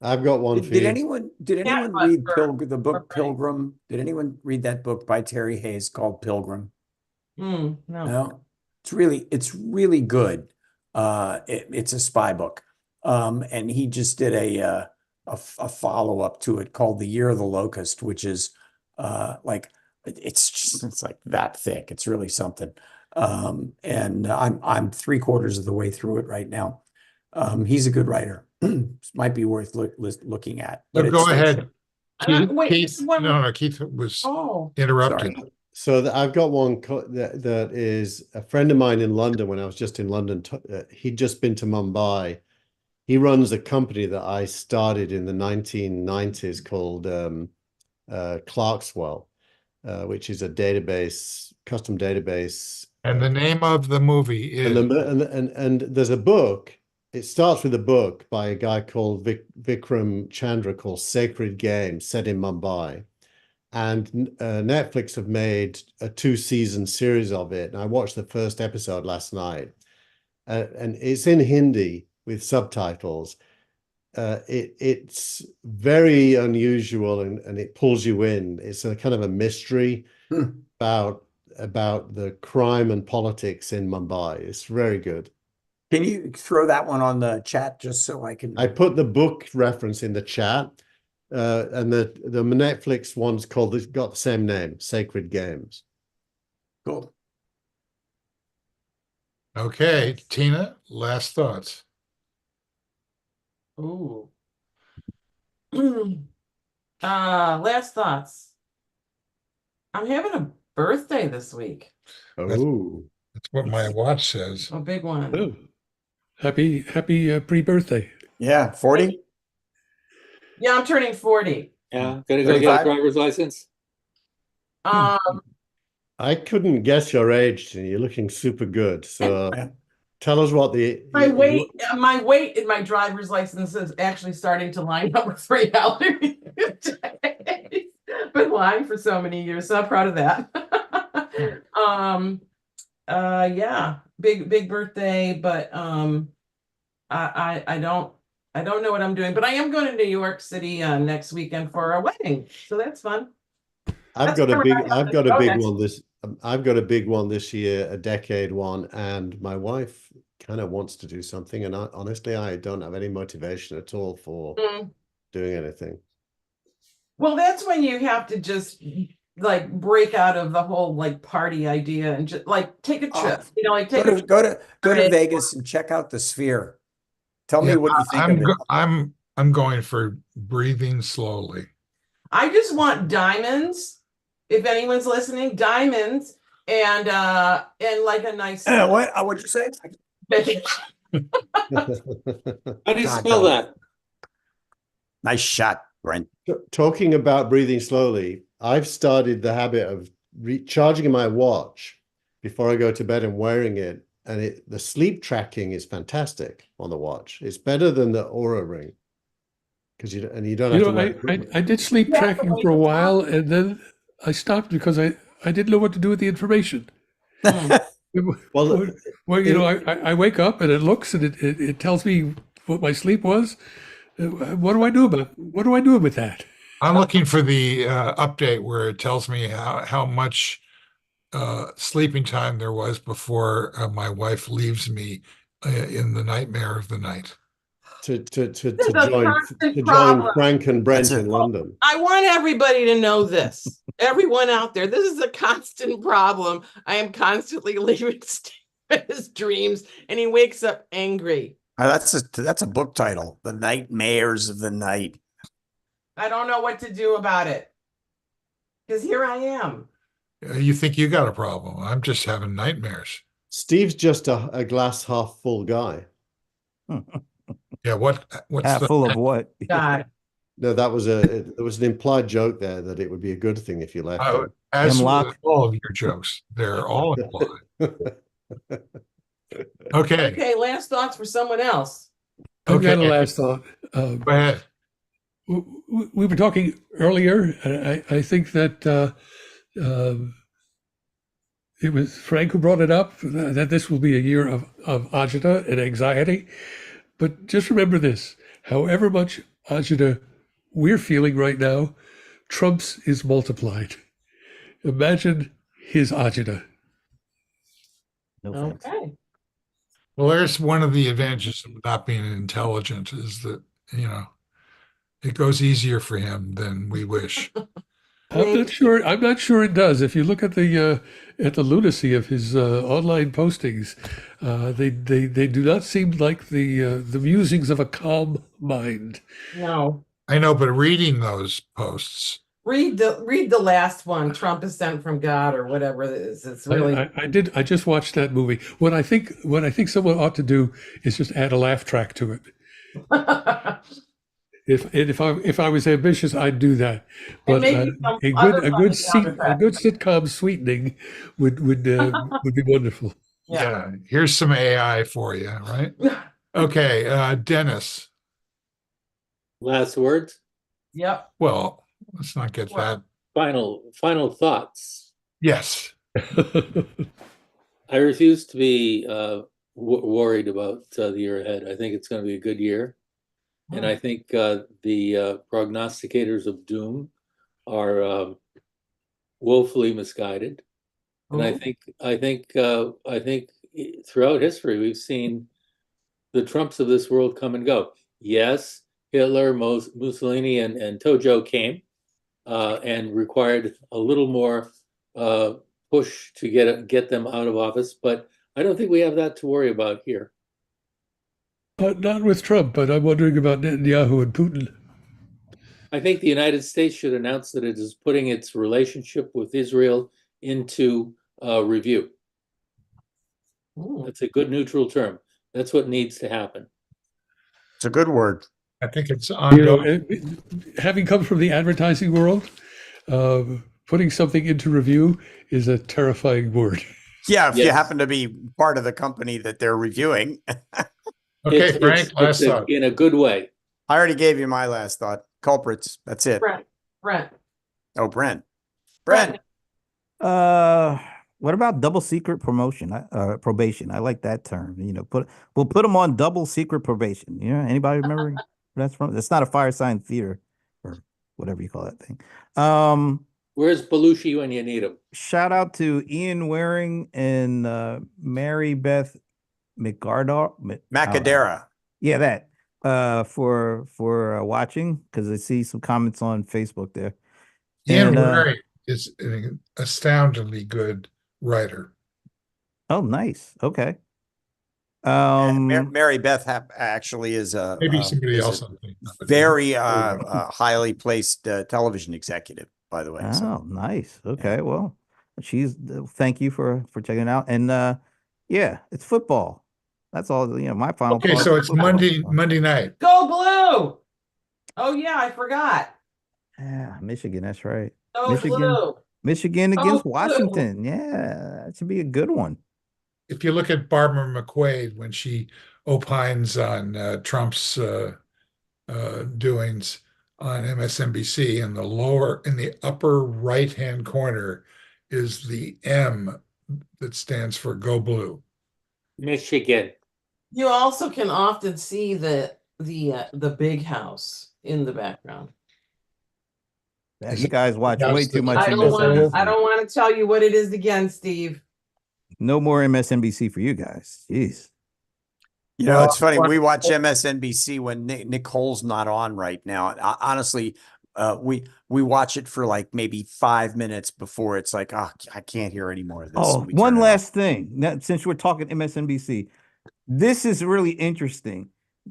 S6: I've got one for
S3: Did
S6: you.
S3: anyone
S2: but
S3: read
S2: for-
S3: the book
S2: for-
S3: Pilgrim? Did anyone read that book by Terry Hayes called Pilgrim?
S2: No.
S3: No, it's really good. It's a spy book, and he just did a follow up to it called The Year of the Locust, which is like it's like that thick. It's really something. And I'm 3/4 of the way through it right now. He's a good writer. Might be worth looking at.
S1: So
S3: But
S1: go
S3: it's
S1: ahead. Keith,
S2: wait,
S1: Keith,
S2: one more-
S1: no, Keith was
S2: Oh,
S1: interrupted.
S3: sorry.
S6: So I've got one that is a friend of mine in London. When I was just in London, he'd just been to Mumbai. He runs a company that I started in the 1990s called Clarkswell, which is a custom database.
S1: And the name of the movie is
S6: And there's a book. It starts with a book by a guy called Vikram Chandra called Sacred Games, set in Mumbai. And Netflix have made a 2-season series of it. And I watched the first episode last night. And it's in Hindi with subtitles. It's very unusual and it pulls you in. It's a kind of a mystery about the crime and politics in Mumbai. It's very good.
S3: Can you throw that one on the chat just so I can?
S6: I put the book reference in the chat, and the Netflix one's got the same name, Sacred Games.
S3: Cool.
S1: okay. Tina, last thoughts.
S2: ooh. Last thoughts. I'm having a birthday this week.
S6: Oh,
S1: That's what my watch says.
S2: A big one.
S7: Oh, happy pre-birthday.
S3: Yeah, 40?
S2: Yeah, I'm turning 40.
S5: Yeah, gonna go get a
S3: 35?
S5: driver's license.
S2: Um,
S6: I couldn't guess your age, Tina. You're looking super good. So
S3: Yeah.
S6: tell us what
S2: my weight in my driver's license is actually starting to line up with 3 allergies. Been lying for so many years, so I'm proud of that. Yeah, big birthday, but I don't know what I'm doing, but I am going to New York City next weekend for a wedding, so that's fun.
S6: I've got a big one this year, a decade one, and my wife kind of wants to do something, and honestly, I don't have any motivation at all for doing anything.
S2: Well, that's when you have to just like break out of the whole like party idea and just like take a trip, like take a
S3: Go to Vegas and check out the Sphere. Tell me
S1: Yeah,
S3: what you think of it.
S1: I'm going for breathing slowly.
S2: I just want diamonds. If anyone's listening, diamonds and like a nice
S3: What'd you say?
S5: How do you spell that?
S3: Nice shot, Brent.
S6: Talking about breathing slowly, I've started the habit of recharging my watch before I go to bed and wearing it. And the sleep tracking is fantastic on the watch. It's better than the Aura Ring because you don't have to wear it.
S7: I did sleep tracking for a while, and then I stopped because I didn't know what to do with the information. Well, I wake up and it looks and it tells me what my sleep was. What do I do with that?
S1: I'm looking for the update where it tells me how much sleeping time there was before my wife leaves me in the nightmare of the night.
S6: To join Frank and Brent in London.
S2: I want everybody to know this. Everyone out there, this is a constant problem. I am constantly leaving his dreams, and he wakes up angry.
S3: That's a book title, The Nightmares of the Night.
S2: I don't know what to do about it. Because here I am.
S1: You think you got a problem? I'm just having nightmares.
S6: Steve's just a glass half full guy.
S1: Yeah, what's
S4: half full of what?
S2: God.
S6: No, there was an implied joke there that it would be a good thing if you left.
S1: As
S4: Hemlock.
S1: with all of your jokes, they're all implied. Okay.
S2: Okay, last thoughts for someone else.
S7: I've got a
S1: Okay.
S7: last thought.
S1: Go ahead.
S7: We were talking earlier, and I think that it was Frank who brought it up, that this will be a year of agita and anxiety. But just remember this, however much agita we're feeling right now, Trump's is multiplied. Imagine his agita.
S4: No thanks.
S2: Okay.
S1: Well, there's one of the advantages of not being intelligent is that, it goes easier for him than we wish.
S7: I'm not sure. I'm not sure it does. If you look at the lunacy of his online postings, they do not seem like the musings of a calm mind.
S2: No.
S1: I know, but reading those posts,
S2: Read the last one, Trump is sent from God or whatever it is. It's really
S7: I did. I just watched that movie. What I think someone ought to do is just add a laugh track to it. If I was ambitious, I'd do that. But
S2: maybe some
S7: a
S2: other funny sound
S7: a good sitcom sweetening would be wonderful.
S1: yeah, here's some AI for you, right? Okay, Dennis.
S5: Last words,
S2: Yep.
S1: Well, let's not get that.
S5: final thoughts.
S1: Yes.
S5: I refuse to be worried about the year ahead. I think it's going to be a good year. And I think the prognosticators of doom are woefully misguided. And I think throughout history we've seen the Trumps of this world come and go. Yes, Hitler, Mussolini, and Tojo came and required a little more push to get them out of office, but I don't think we have that to worry about here.
S7: Not with Trump, but I'm wondering about Netanyahu and Putin.
S5: I think the United States should announce that it is putting its relationship with Israel into review. That's a good neutral term. That's what needs to happen.
S3: It's a good word.
S1: I think it's ongoing.
S7: Having come from the advertising world, putting something into review is a terrifying word.
S3: Yeah, if you happen to be part of the company that they're reviewing.
S1: Okay, Frank, last thought.
S5: In a good way.
S3: I already gave you my last thought. Culprits. That's it.
S2: Brent.
S3: Oh, Brent.
S4: What about double secret probation? I like that term. We'll put them on double secret probation. Anybody remember where that's from? It's not a fire sign theater or whatever you call that thing.
S5: Where's Belushi when you need him?
S4: Shout out to Ian Waring and Mary Beth
S3: Macadera.
S4: Yeah, that for watching, because I see some comments on Facebook there.
S1: Ian Waring is an astoundingly good writer.
S4: Oh, nice. Okay.
S3: Mary Beth actually is a
S1: maybe somebody else.
S3: Very highly placed television executive, by the way.
S4: Oh, nice. Okay, well, thank you for checking it out. And yeah, it's football. That's all. My final.
S1: Okay, so it's Monday night.
S2: Go Blue! Oh yeah, I forgot.
S4: Yeah, Michigan. That's right.
S2: Go Blue.
S4: Michigan against Washington. Yeah, that should be a good one.
S1: If you look at Barbara McQuaid when she opines on Trump's doings on MSNBC, in the upper right-hand corner is the M that stands for Go Blue.
S5: Michigan.
S2: You also can often see the big house in the background.
S4: Yeah, you guys watch way too much.
S2: I don't want to tell you what it is again, Steve.
S4: No more MSNBC for you guys. Jeez.
S3: It's funny. We watch MSNBC when Nicole's not on right now. Honestly, we watch it for like maybe 5 minutes before it's like, oh, I can't hear any more of this.
S4: Oh, one last thing. Now, since we're talking MSNBC, this is really interesting.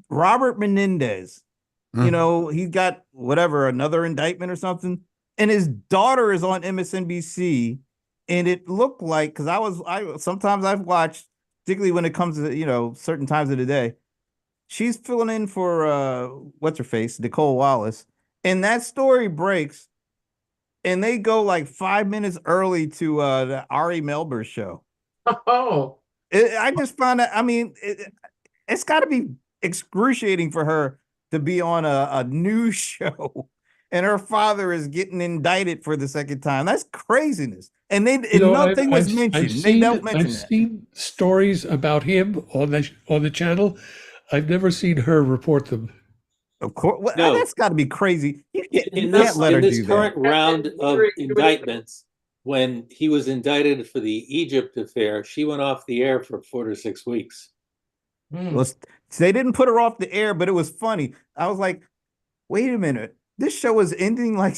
S4: Robert Menendez, he got another indictment or something, and his daughter is on MSNBC, and it looked like, because sometimes I've watched, particularly when it comes to certain times of the day, she's filling in for what's her face, Nicole Wallace, and that story breaks, and they go like 5 minutes early to the Ari Melber show.
S2: Oh.
S4: I just found that, it's got to be excruciating for her to be on a news show and her father is getting indicted for the second time. That's craziness. And nothing was mentioned. They don't mention that. I've
S7: seen stories about him on the channel. I've never seen her report them.
S4: Of course. Well, no. That's got to be crazy.
S5: In this current round of indictments, when he was indicted for the Egypt affair, she went off the air for 4 to 6 weeks.
S4: Well, they didn't put her off the air, but it was funny. I was like, wait a minute. This show is ending like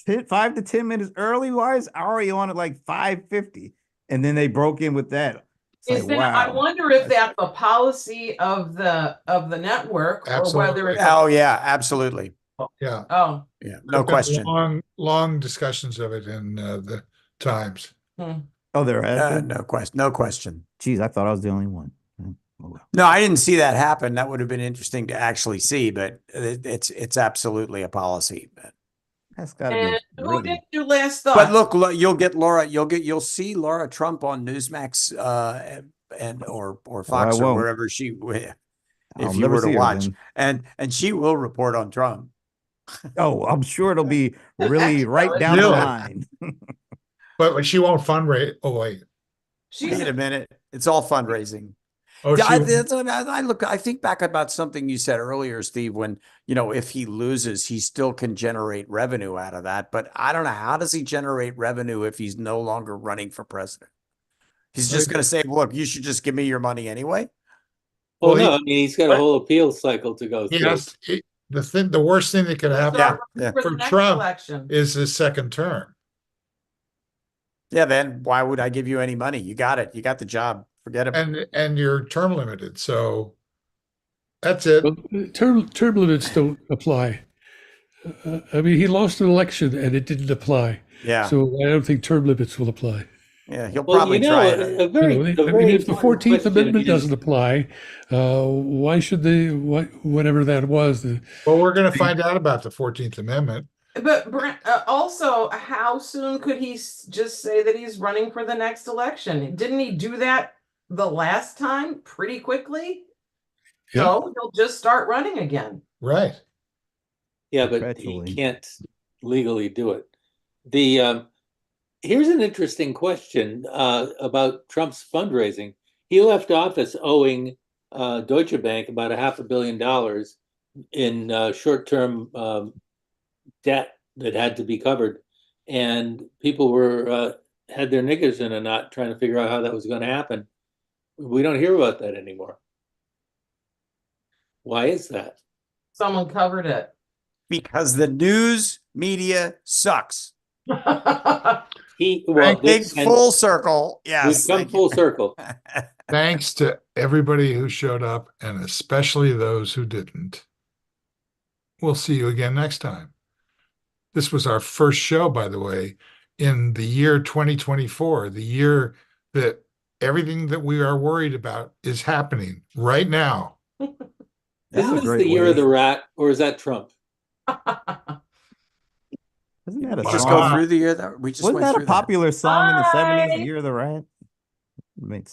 S4: 5 to 10 minutes early. Why is Ari on at like 5:50? And then they broke in with that. It's
S2: Is
S4: like,
S2: that, I
S4: wow.
S2: wonder if that's a policy of the network or whether it's.
S3: Oh yeah, absolutely.
S1: Yeah.
S2: Oh,
S3: Yeah, no
S1: There've been
S3: question.
S1: long discussions of it in the Times.
S4: Oh, there has been?
S3: No question. No question.
S4: Geez, I thought I was the only one. Oh, well.
S3: No, I didn't see that happen. That would have been interesting to actually see, but it's absolutely a policy.
S4: That's got to
S2: and
S4: be
S2: who
S4: really.
S2: did your last thought?
S3: But look, you'll see Laura Trump on Newsmax and or Fox
S4: I
S3: or
S4: won't.
S3: wherever she
S4: I'll
S3: if you
S4: never
S3: were to
S4: see her
S3: watch,
S4: then.
S3: and she will report on Trump.
S4: Oh, I'm sure it'll be really right
S2: Excellent.
S4: down the
S1: Really?
S4: line.
S1: But she won't fundraise. Oh, wait.
S2: She's
S3: Wait a minute, it's all fundraising.
S1: Oh,
S3: Yeah,
S1: she,
S3: that's what I think back about something you said earlier, Steve, when, if he loses, he still can generate revenue out of that. But I don't know, how does he generate revenue if he's no longer running for president? He's just going to say, look, you should just give me your money anyway.
S5: Well,
S1: Well,
S5: no, I mean, he's got a whole appeal cycle to go through.
S1: yes, the worst thing that could happen
S3: Yeah.
S2: for
S1: for
S2: the next
S1: Trump
S2: election.
S1: is his second term.
S3: Yeah, then why would I give you any money? You got it. You got the job. Forget it.
S1: And you're term limited. So that's it.
S7: Well, term limits don't apply. I mean, he lost an election and it didn't apply.
S3: Yeah.
S7: So I don't think term limits will apply.
S3: Yeah. He'll
S5: Well,
S3: probably try it.
S5: a very,
S7: You know,
S5: a
S7: I
S5: very
S7: mean, if the
S5: important
S7: 14th
S5: question
S7: Amendment
S5: is-
S7: doesn't apply, why should they, whatever that was,
S1: Well, we're going to find out about the 14th Amendment.
S2: But Brent, also, how soon could he just say that he's running for the next election? Didn't he do that the last time pretty quickly?
S7: Yeah.
S2: So he'll just start running again.
S1: Right.
S5: Yeah, but
S4: Perpetually.
S5: he can't legally do it. The here's an interesting question about Trump's fundraising. He left office owing Deutsche Bank about $500 million in short-term debt that had to be covered, and people were had their knickers in a knot trying to figure out how that was going to happen. We don't hear about that anymore. Why is that?
S2: Someone covered it.
S3: Because the news media sucks. Big full circle. Yes.
S5: We've come full circle.
S1: Thanks to everybody who showed up and especially those who didn't. We'll see you again next time. This was our first show, by the way, in the year 2024, the year that everything that we are worried about is happening right now.
S5: Isn't this
S4: great
S5: the year
S4: way.
S5: of the rat, or is that Trump?
S4: Isn't that a
S3: We just
S4: song?
S3: go through the year that we just
S4: Wasn't
S3: went
S4: that a
S3: through that.
S4: popular song in the 70s,
S2: Bye.
S4: The Year of the Rat? Makes